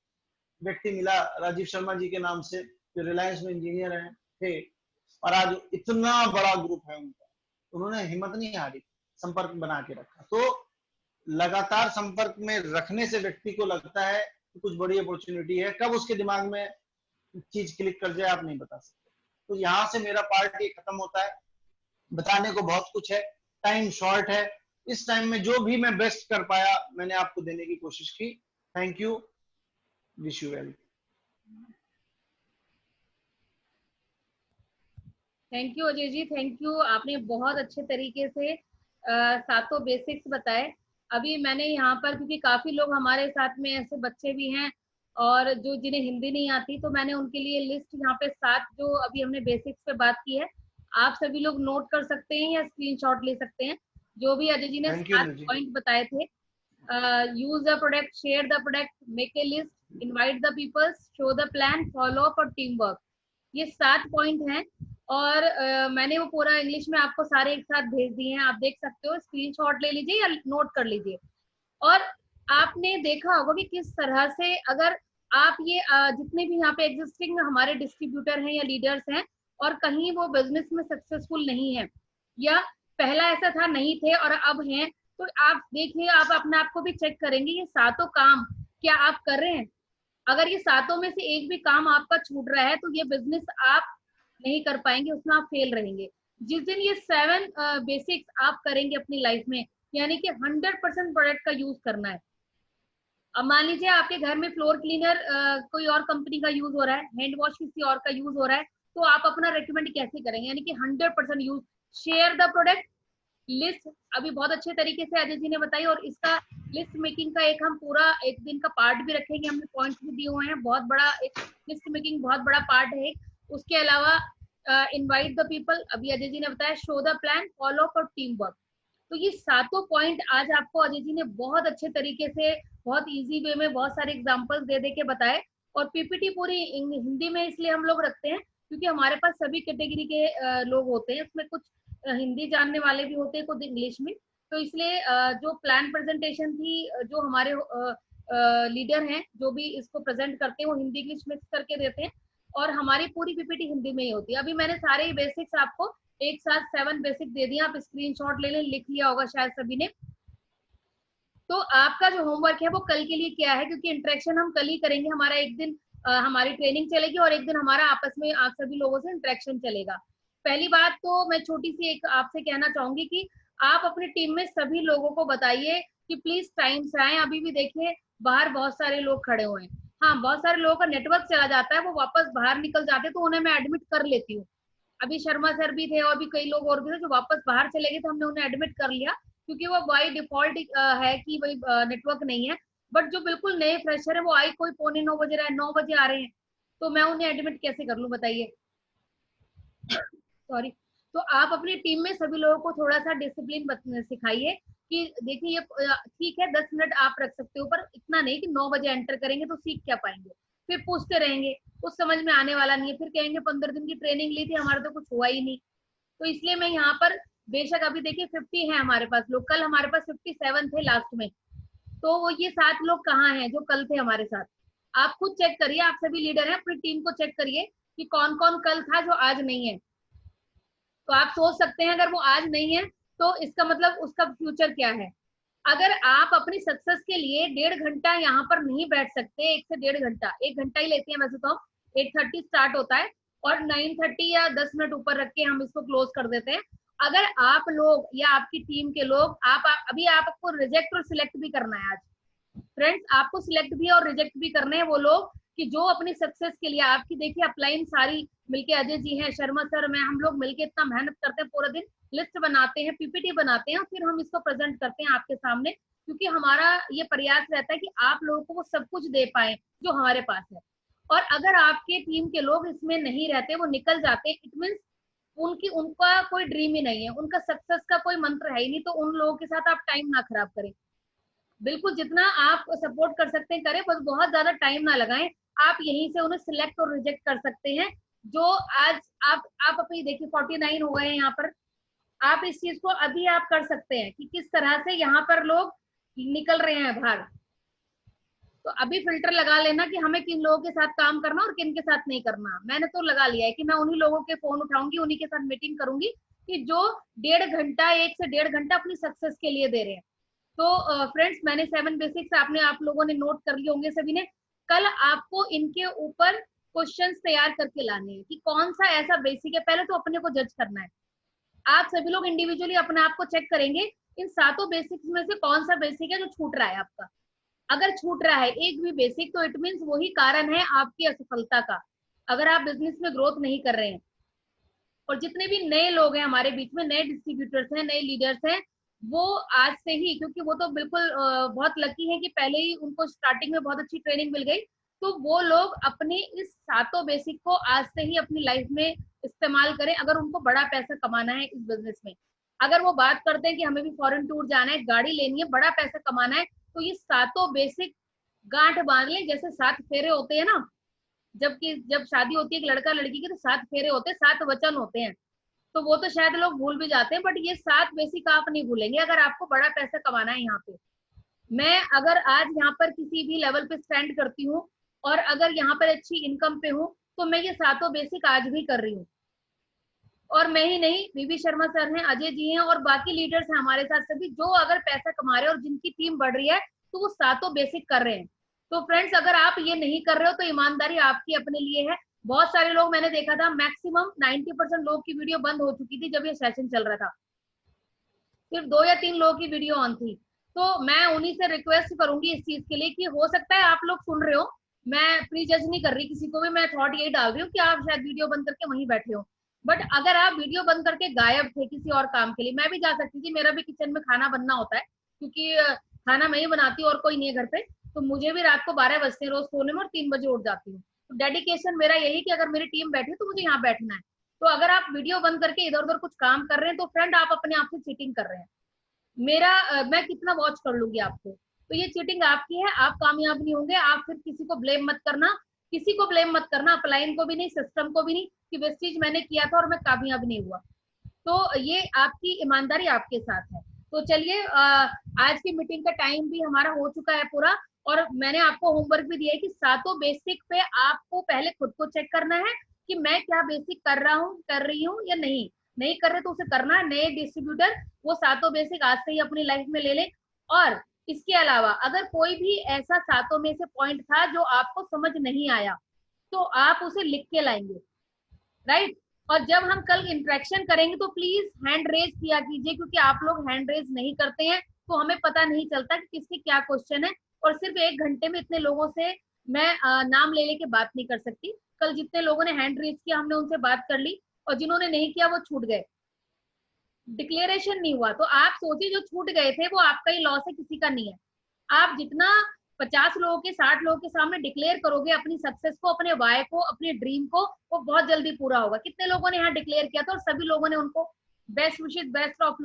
व्यक्ति मिला राजीव शर्मा जी के नाम से, जो रिलायंस में इंजीनियर हैं थे, और आज इतना बड़ा ग्रुप है उनका। उन्होंने हिम्मत नहीं हारी, संपर्क बना के रखा। तो लगातार संपर्क में रखने से व्यक्ति को लगता है कि कुछ बड़ी अपॉर्चुनिटी है, कब उसके दिमाग में चीज क्लिक कर जाए आप नहीं बता सकते। तो यहाँ से मेरा पार्ट ये खत्म होता है। बताने को बहुत कुछ है, टाइम शॉर्ट है, इस टाइम में जो भी मैं बेस्ट कर पाया मैंने आपको देने की कोशिश की। Thank you, wish you well. Thank you Ajay ji, thank you. आपने बहुत अच्छे तरीके से सातों बेसिक्स बताए। अभी मैंने यहाँ पर, क्योंकि काफी लोग हमारे साथ में ऐसे बच्चे भी हैं और जो जिन्हें हिंदी नहीं आती, तो मैंने उनके लिए लिस्ट यहाँ पे 7 जो अभी हमने बेसिक्स पे बात की है, आप सभी लोग नोट कर सकते हैं या स्क्रीनशॉट ले सकते हैं। जो भी अजय जी ने thank you 7 Anil ji. Point बताए थे, use the product, share the product, make a list, invite the people, show the plan, follow up और टीम वर्क, ये 7 पॉइंट हैं। और मैंने वो पूरा इंग्लिश में आपको सारे एक साथ भेज दिए हैं, आप देख सकते हो, स्क्रीनशॉट ले लीजिए या नोट कर लीजिए। और आपने देखा होगा कि किस तरह से अगर आप ये जितने भी यहाँ पे एग्जिस्टिंग हमारे डिस्ट्रीब्यूटर हैं या लीडर्स हैं और कहीं वो बिजनेस में सक्सेसफुल नहीं है, या पहला ऐसा था नहीं थे और अब हैं, तो आप देखिए, आप अपने आप को भी चेक करेंगे ये सातों काम क्या आप कर रहे हैं। अगर ये सातों में से एक भी काम आपका छूट रहा है तो ये बिजनेस आप नहीं कर पाएंगे, उसमें आप फेल रहेंगे। जिस दिन ये 7 बेसिक्स आप करेंगे अपनी लाइफ में, यानी कि 100% प्रोडक्ट का यूज करना है। अब मान लीजिए आपके घर में फ्लोर क्लीनर कोई और कंपनी का यूज हो रहा है, हैंड वॉश किसी और का यूज हो रहा है, तो आप अपना रेकमेंड कैसे करेंगे? यानी कि 100% use. Share the product, list अभी बहुत अच्छे तरीके से अजय जी ने बताई, और इसका लिस्ट मेकिंग का एक हम पूरा एक दिन का पार्ट भी रखेंगे, हमने पॉइंट्स भी दिए हुए हैं, बहुत बड़ा एक लिस्ट मेकिंग बहुत बड़ा पार्ट है। उसके अलावा इनवाइट द पीपल, अभी अजय जी ने बताया, show the plan, follow up और टीम वर्क। तो ये सातों पॉइंट आज आपको अजय जी ने बहुत अच्छे तरीके से, बहुत इजी वे में, बहुत सारे एग्जांपल्स दे दे के बताए। और पीपीटी पूरी हिंदी में इसलिए हम लोग रखते हैं क्योंकि हमारे पास सभी कैटेगरी के लोग होते हैं, उसमें कुछ हिंदी जानने वाले भी होते हैं, कुछ इंग्लिश में। तो इसलिए जो प्लान प्रेजेंटेशन थी, जो हमारे लीडर हैं जो भी इसको प्रेजेंट करते हैं, वो हिंदी इंग्लिश मिक्स करके देते हैं और हमारी पूरी पीपीटी हिंदी में ही होती है। अभी मैंने सारे बेसिक्स आपको एक साथ 7 बेसिक दे दिया, आप स्क्रीनशॉट ले लें, लिख लिया होगा शायद सभी ने। तो आपका जो होमवर्क है वो कल के लिए क्या है, क्योंकि इंटरेक्शन हम कल ही करेंगे, हमारा एक दिन हमारी ट्रेनिंग चलेगी और एक दिन हमारा आपस में आप सभी लोगों से इंटरेक्शन चलेगा। पहली बात तो मैं छोटी सी एक आपसे कहना चाहूंगी कि आप अपनी टीम में सभी लोगों को बताइए कि प्लीज टाइम से आए। अभी भी देखिए बाहर बहुत सारे लोग खड़े हुए हैं, हाँ बहुत सारे लोगों का नेटवर्क चला जाता है, वो वापस बाहर निकल जाते हैं, तो उन्हें मैं एडमिट कर लेती हूँ। अभी शर्मा सर भी थे और भी कई लोग और भी थे जो वापस बाहर चले गए, तो हमने उन्हें एडमिट कर लिया क्योंकि वो बाई डिफॉल्ट है कि वही नेटवर्क नहीं है। बट जो बिल्कुल नए फ्रेशर है वो आई कोई 8:45 रहे, 9 बजे आ रहे हैं, तो मैं उन्हें एडमिट कैसे कर लूं बताइए। सॉरी। तो आप अपनी टीम में सभी लोगों को थोड़ा सा डिसिप्लिन सिखाइए कि देखिए ये ठीक है 10 मिनट आप रख सकते हो, पर इतना नहीं कि 9 बजे एंटर करेंगे तो सीख क्या पाएंगे। फिर पूछते रहेंगे, कुछ समझ में आने वाला नहीं है, फिर कहेंगे 15 दिन की ट्रेनिंग ली थी हमारे तो कुछ हुआ ही नहीं। तो इसलिए मैं यहाँ पर, बेशक अभी देखिए 50 है हमारे पास लोग, कल हमारे पास 57 थे लास्ट में, तो वो ये 7 लोग कहाँ हैं जो कल थे हमारे साथ। आप खुद चेक करिए, आप सभी लीडर हैं, अपनी टीम को चेक करिए कि कौन कौन कल था जो आज नहीं है। तो आप सोच सकते हैं अगर वो आज नहीं है तो इसका मतलब उसका फ्यूचर क्या है। अगर आप अपनी सक्सेस के लिए 1.5 घंटा यहाँ पर नहीं बैठ सकते, 1 से 1.5 घंटा, 1 घंटा ही लेते हैं वैसे तो हम, 8:30 स्टार्ट होता है और 9:30 या 10 मिनट ऊपर रख के हम इसको क्लोज कर देते हैं। अगर आप लोग या आपकी टीम के लोग, अभी आपको रिजेक्ट और सिलेक्ट भी करना है आज फ्रेंड्स, आपको सिलेक्ट भी और रिजेक्ट भी करने हैं वो लोग कि जो अपनी सक्सेस के लिए, आपकी देखिए अपलाइन सारी मिलके, अजय जी हैं, शर्मा सर, मैं, हम लोग मिलके इतना मेहनत करते हैं, पूरा दिन लिस्ट बनाते हैं, पीपीटी बनाते हैं और फिर हम इसको प्रेजेंट करते हैं आपके सामने, क्योंकि हमारा ये प्रयास रहता है कि आप लोगों को वो सब कुछ दे पाए जो हमारे पास है। और अगर आपके टीम के लोग इसमें नहीं रहते, वो निकल जाते, इट मीन्स उनका कोई ड्रीम ही नहीं है, उनका सक्सेस का कोई मंत्र है ही नहीं। तो उन लोगों के साथ आप टाइम ना खराब करें, बिल्कुल जितना आप सपोर्ट कर सकते हैं करें, बस बहुत ज्यादा टाइम ना लगाएं। आप यहीं से उन्हें सिलेक्ट और रिजेक्ट कर सकते हैं। जो आज आप अपनी देखिए 49 हो गए हैं यहाँ पर, आप इस चीज को अभी आप कर सकते हैं कि किस तरह से यहाँ पर लोग निकल रहे हैं बाहर। तो अभी फिल्टर लगा लेना कि हमें किन लोगों के साथ काम करना और किन के साथ नहीं करना। मैंने तो लगा लिया है कि मैं उन्हीं लोगों के फोन उठाऊंगी, उन्हीं के साथ मीटिंग करूंगी कि जो 1.5 घंटा, 1 से 1.5 घंटा अपनी सक्सेस के लिए दे रहे हैं। तो फ्रेंड्स, मैंने 7 बेसिक्स आप लोगों ने नोट कर लिए होंगे सभी ने। कल आपको इनके ऊपर क्वेश्चंस तैयार करके लाने हैं कि कौन सा ऐसा बेसिक है, पहले तो अपने को जज करना है। आप सभी लोग इंडिविजुअली अपने आप को चेक करेंगे, इन सातों बेसिक्स में से कौन सा बेसिक है जो छूट रहा है आपका। अगर छूट रहा है एक भी बेसिक, तो इट मीन्स वही कारण है आपकी असफलता का, अगर आप बिजनेस में ग्रोथ नहीं कर रहे हैं। और जितने भी नए लोग हैं हमारे बीच में, नए डिस्ट्रीब्यूटर्स हैं, नए लीडर्स हैं, वो आज से ही, क्योंकि वो तो बिल्कुल बहुत लकी है कि पहले ही उनको स्टार्टिंग में बहुत अच्छी ट्रेनिंग मिल गई, तो वो लोग अपने इस सातों बेसिक को आज से ही अपनी लाइफ में इस्तेमाल करें, अगर उनको बड़ा पैसा कमाना है इस बिजनेस में। अगर वो बात करते हैं कि हमें भी फॉरेन टूर जाना है, गाड़ी लेनी है, बड़ा पैसा कमाना है, तो ये सातों बेसिक गांठ बांध लें। जैसे 7 फेरे होते हैं ना, जबकि जब शादी होती है एक लड़का लड़की की, तो 7 फेरे होते हैं, 7 वचन होते हैं, तो वो तो शायद लोग भूल भी जाते हैं, बट ये 7 बेसिक आप नहीं भूलेंगे अगर आपको बड़ा पैसा कमाना है यहाँ पे। मैं अगर आज यहाँ पर किसी भी लेवल पे स्टैंड करती हूँ और अगर यहाँ पर अच्छी इनकम पे हूँ, तो मैं ये सातों बेसिक आज भी कर रही हूँ। और मैं ही नहीं, बीबी शर्मा सर हैं, अजय जी हैं, और बाकी लीडर्स हैं हमारे साथ सभी, जो अगर पैसा कमा रहे हैं और जिनकी टीम बढ़ रही है, तो वो सातों बेसिक कर रहे हैं। तो फ्रेंड्स, अगर आप ये नहीं कर रहे हो तो ईमानदारी आपकी अपने लिए है। बहुत सारे लोग मैंने देखा था, मैक्सिमम 90% लोग की वीडियो बंद हो चुकी थी जब ये सेशन चल रहा था, सिर्फ 2 या 3 लोगों की वीडियो ऑन थी। तो मैं उन्हीं से रिक्वेस्ट करूंगी इस चीज के लिए कि हो सकता है आप लोग सुन रहे हो, मैं प्री जज नहीं कर रही किसी को भी, मैं थॉट यही डाल रही हूँ कि आप शायद वीडियो बंद करके वहीं बैठे हो। बट अगर आप वीडियो बंद करके गायब थे किसी और काम के लिए, मैं भी जा सकती थी, मेरा भी किचन में खाना बनना होता है, क्योंकि खाना मैं ही बनाती हूँ और कोई नहीं है घर पे, तो मुझे भी रात को 12 बजते हैं रोज सोने में, और 3 बजे उठ जाती हूँ। तो डेडिकेशन मेरा यही कि अगर मेरी टीम बैठी है तो मुझे यहाँ बैठना है। तो अगर आप वीडियो बंद करके इधर उधर कुछ काम कर रहे हैं, तो फ्रेंड आप अपने आप से चीटिंग कर रहे हैं। मैं कितना वॉच कर लूंगी आपको, तो ये चीटिंग आपकी है, आप कामयाब नहीं होंगे। आप फिर किसी को ब्लेम मत करना, किसी को ब्लेम मत करना, अपलाइन को भी नहीं, सिस्टम को भी नहीं, कि वेस्टीज मैंने किया था और मैं कामयाब नहीं हुआ। तो ये आपकी ईमानदारी आपके साथ है। तो चलिए, आज की मीटिंग का टाइम भी हमारा हो चुका है पूरा, और मैंने आपको होमवर्क भी दिया है कि सातों बेसिक पे आपको पहले खुद को चेक करना है कि मैं क्या बेसिक कर रहा हूँ, कर रही हूँ या नहीं। नहीं कर रहे तो उसे करना है। नए डिस्ट्रीब्यूटर वो सातों बेसिक आज से ही अपनी लाइफ में ले ले। और इसके अलावा अगर कोई भी ऐसा सातों में से पॉइंट था जो आपको समझ नहीं आया, तो आप उसे लिख के लाएंगे, राइट। और जब हम कल इंटरेक्शन करेंगे तो प्लीज हैंड रेज किया कीजिए, क्योंकि आप लोग हैंड रेज नहीं करते हैं, तो हमें पता नहीं चलता कि किसके क्या क्वेश्चन है। और सिर्फ 1 घंटे में इतने लोगों से मैं नाम ले लेके बात नहीं कर सकती। कल जितने लोगों ने हैंड रेज किया हमने उनसे बात कर ली, और जिन्होंने नहीं किया वो छूट गए, डिक्लेरेशन नहीं हुआ। तो आप सोचिए, जो छूट गए थे वो आपका ही लॉस है, किसी का नहीं है। आप जितना 50 लोगों के, 60 लोगों के सामने डिक्लेयर करोगे अपनी सक्सेस को, अपने वाय को, अपने ड्रीम को, वो बहुत जल्दी पूरा होगा। कितने लोगों ने यहाँ डिक्लेयर किया था और सभी लोगों ने उनको best wishes, best of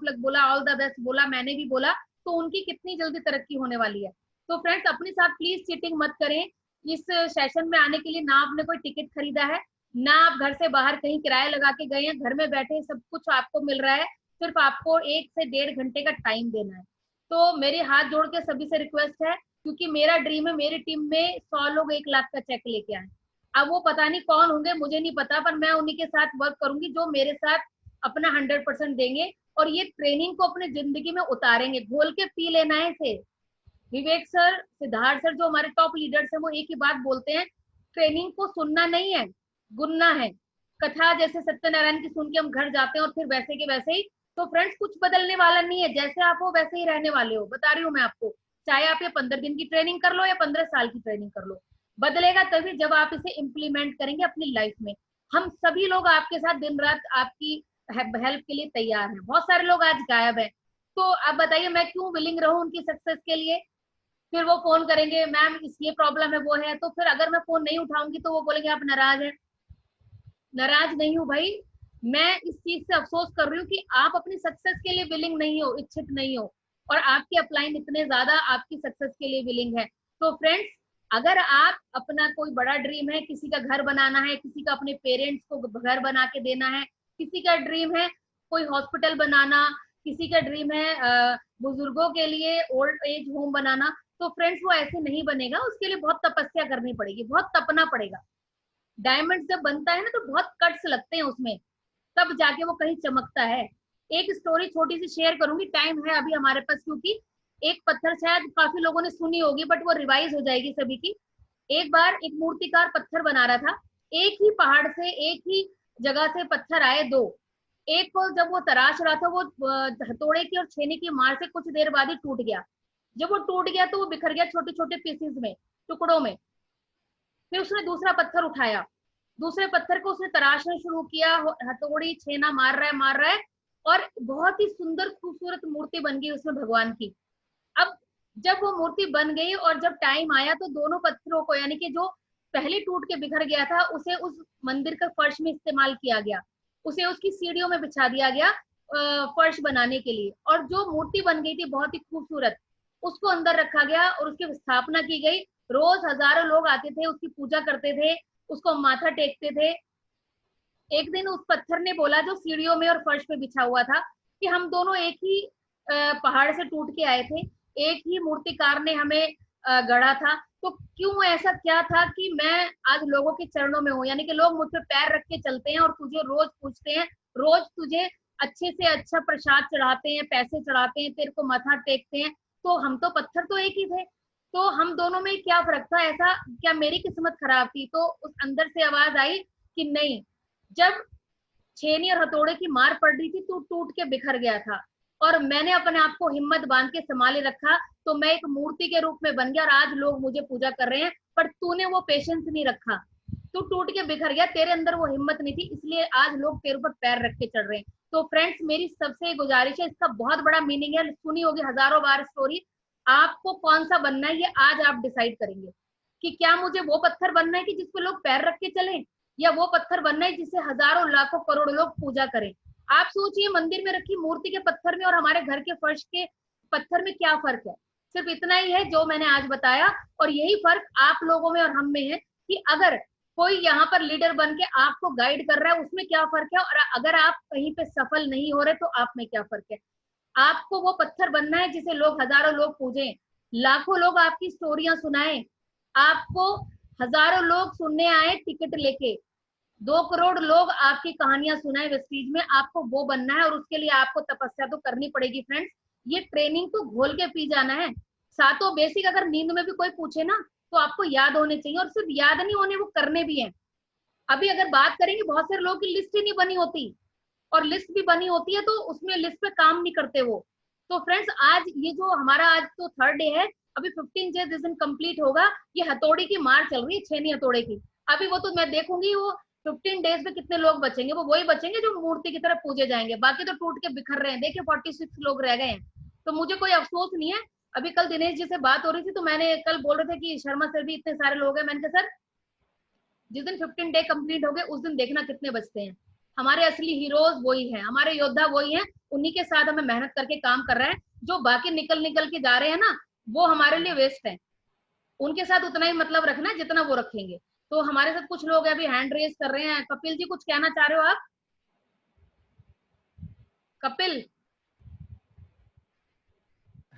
luck बोला, ऑल द बेस्ट बोला, मैंने भी बोला, तो उनकी कितनी जल्दी तरक्की होने वाली है। तो फ्रेंड्स, अपने साथ प्लीज चीटिंग मत करें। इस सेशन में आने के लिए ना आपने कोई टिकट खरीदा है, ना आप घर से बाहर कहीं किराया लगा के गए हैं, घर में बैठे सब कुछ आपको मिल रहा है। सिर्फ आपको 1 से 1.5 घंटे का टाइम देना है। तो मेरे हाथ जोड़ के सभी से रिक्वेस्ट है, क्योंकि मेरा ड्रीम है मेरी टीम में 100 लोग 1 लाख का चेक लेके आए। अब वो पता नहीं कौन होंगे, मुझे नहीं पता, पर मैं उन्हीं के साथ वर्क करूंगी जो मेरे साथ अपना 100% देंगे और ये ट्रेनिंग को अपनी जिंदगी में उतारेंगे। घोल के पी लेना है इसे। विवेक सर, सिद्धार्थ सर, जो हमारे टॉप लीडर्स हैं, वो एक ही बात बोलते हैं, ट्रेनिंग को सुनना नहीं है, गुनना है। कथा जैसे सत्यनारायण की सुन के हम घर जाते हैं और फिर वैसे के वैसे ही। तो फ्रेंड्स, कुछ बदलने वाला नहीं है, जैसे आप हो वैसे ही रहने वाले हो, बता रही हूँ मैं आपको। चाहे आप ये 15 दिन की ट्रेनिंग कर लो या 15 साल की ट्रेनिंग कर लो, बदलेगा तभी जब आप इसे इम्प्लीमेंट करेंगे अपनी लाइफ में। हम सभी लोग आपके साथ दिन रात आपकी हेल्प के लिए तैयार हैं। बहुत सारे लोग आज गायब हैं, तो आप बताइए मैं क्यों विलिंग रहूं उनकी सक्सेस के लिए। फिर वो फोन करेंगे, मैम इस ये प्रॉब्लम है, वो है, तो फिर अगर मैं फोन नहीं उठाऊंगी तो वो बोलेंगे आप नाराज हैं। नाराज नहीं हूँ भाई, मैं इस चीज से अफसोस कर रही हूँ कि आप अपनी सक्सेस के लिए विलिंग नहीं हो, इच्छित नहीं हो, और आपके अपलाइन इतने ज्यादा आपकी सक्सेस के लिए विलिंग है। तो फ्रेंड्स, अगर आप अपना कोई बड़ा ड्रीम है, किसी का घर बनाना है, किसी का अपने पेरेंट्स को घर बना के देना है, किसी का ड्रीम है कोई हॉस्पिटल बनाना, किसी का ड्रीम है बुजुर्गों के लिए ओल्ड एज होम बनाना, तो फ्रेंड्स वो ऐसे नहीं बनेगा, उसके लिए बहुत तपस्या करनी पड़ेगी, बहुत तपना पड़ेगा। डायमंड जब बनता है ना तो बहुत कट्स लगते हैं उसमें, तब जाके वो कहीं चमकता है। एक स्टोरी छोटी सी शेयर करूंगी, टाइम है अभी हमारे पास, क्योंकि एक पत्थर शायद काफी लोगों ने सुनी होगी बट वो रिवाइज हो जाएगी सभी की। एक बार एक मूर्तिकार पत्थर बना रहा था, एक ही पहाड़ से, एक ही जगह से पत्थर आए 2। एक को जब वो तराश रहा था, वो हथौड़े की और छेनी की मार से कुछ देर बाद ही टूट गया। जब वो टूट गया तो वो बिखर गया छोटे छोटे पीसेस में, टुकड़ों में। फिर उसने दूसरा पत्थर उठाया, दूसरे पत्थर को उसने तराशना शुरू किया, हथौड़ी छेना मार रहा है, और बहुत ही सुंदर खूबसूरत मूर्ति बन गई उसमें भगवान की। अब जब वो मूर्ति बन गई और जब टाइम आया तो दोनों पत्थरों को, यानी कि जो पहले टूट के बिखर गया था, उसे उस मंदिर का फर्श में इस्तेमाल किया गया, उसे उसकी सीढ़ियों में बिछा दिया गया फर्श बनाने के लिए। और जो मूर्ति बन गई थी बहुत ही खूबसूरत, उसको अंदर रखा गया और उसकी स्थापना की गई। रोज हजारों लोग आते थे, उसकी पूजा करते थे, उसको माथा टेकते थे। एक दिन उस पत्थर ने बोला, जो सीढ़ियों में और फर्श पे बिछा हुआ था, कि हम दोनों एक ही पहाड़ से टूट के आए थे, एक ही मूर्तिकार ने हमें गढ़ा था, तो क्यों ऐसा क्या था कि मैं आज लोगों के चरणों में हूँ, यानी कि लोग मुझ पे पैर रख के चलते हैं और तुझे रोज पूछते हैं, रोज तुझे अच्छे से अच्छा प्रसाद चढ़ाते हैं, पैसे चढ़ाते हैं, तेरे को माथा टेकते हैं, तो हम तो पत्थर तो एक ही थे, तो हम दोनों में क्या फर्क था? ऐसा क्या मेरी किस्मत खराब थी? तो उस अंदर से आवाज आई कि नहीं, जब छेनी और हथौड़े की मार पड़ रही थी तो टूट के बिखर गया था, और मैंने अपने आप को हिम्मत बांध के संभाले रखा, तो मैं एक मूर्ति के रूप में बन गया और आज लोग मुझे पूजा कर रहे हैं। पर तूने वो पेशेंस नहीं रखा, तू टूट के बिखर गया, तेरे अंदर वो हिम्मत नहीं थी, इसलिए आज लोग तेरे ऊपर पैर रख के चढ़ रहे हैं। तो फ्रेंड्स, मेरी सबसे गुजारिश है, इसका बहुत बड़ा मीनिंग है, सुनी होगी हजारों बार स्टोरी। आपको कौन सा बनना है ये आज आप डिसाइड करेंगे, कि क्या मुझे वो पत्थर बनना है कि जिसपे लोग पैर रख के चले, या वो पत्थर बनना है जिसे हजारों लाखों करोड़ों लोग पूजा करें। आप सोचिए, मंदिर में रखी मूर्ति के पत्थर में और हमारे घर के फर्श के पत्थर में क्या फर्क है? सिर्फ इतना ही है जो मैंने आज बताया, और यही फर्क आप लोगों में और हम में है, कि अगर कोई यहाँ पर लीडर बन के आपको गाइड कर रहा है, उसमें क्या फर्क है, और अगर आप कहीं पे सफल नहीं हो रहे तो आप में क्या फर्क है। आपको वो पत्थर बनना है जिसे लोग, हजारों लोग पूजें, लाखों लोग आपकी स्टोरियां सुनाएं, आपको हजारों लोग सुनने आए टिकट लेके, 2 करोड़ लोग आपकी कहानियां सुनाए वेस्टीज में, आपको वो बनना है। और उसके लिए आपको तपस्या तो करनी पड़ेगी फ्रेंड्स, ये ट्रेनिंग तो घोल के पी जाना है। सातों बेसिक अगर नींद में भी कोई पूछे ना, तो आपको याद होने चाहिए, और सिर्फ याद नहीं होने, वो करने भी हैं। अभी अगर बात करेंगे, बहुत सारे लोगों की लिस्ट ही नहीं बनी होती, और लिस्ट भी बनी होती है तो उसमें लिस्ट पे काम नहीं करते वो। तो फ्रेंड्स, आज ये जो हमारा आज तो थर्ड डे है, अभी 15 डे जिस दिन कंप्लीट होगा, ये हथौड़ी की मार चल रही है, छेनी हथौड़े की। अभी वो तो मैं देखूंगी, वो 15 डेज में कितने लोग बचेंगे, वो वही बचेंगे जो मूर्ति की तरफ पूजे जाएंगे, बाकी तो टूट के बिखर रहे हैं। देखिए 46 लोग रह गए हैं, तो मुझे कोई अफसोस नहीं है। अभी कल दिनेश जी से बात हो रही थी, तो मैंने कल बोल रहे थे कि शर्मा सर भी इतने सारे लोग हैं, मैंने कहा सर, जिस दिन 15 डे कंप्लीट हो गए उस दिन देखना कितने बचते हैं। हमारे असली हीरोज वही हैं, हमारे योद्धा वही हैं, उन्हीं के साथ हमें मेहनत करके काम कर रहे हैं। जो बाकी निकल निकल के जा रहे हैं ना, वो हमारे लिए वेस्ट है। उनके साथ उतना ही मतलब रखना है जितना वो रखेंगे। तो हमारे साथ कुछ लोग अभी हैंड रेस कर रहे हैं। कपिल जी, कुछ कहना चाह रहे हो आप? कपिल?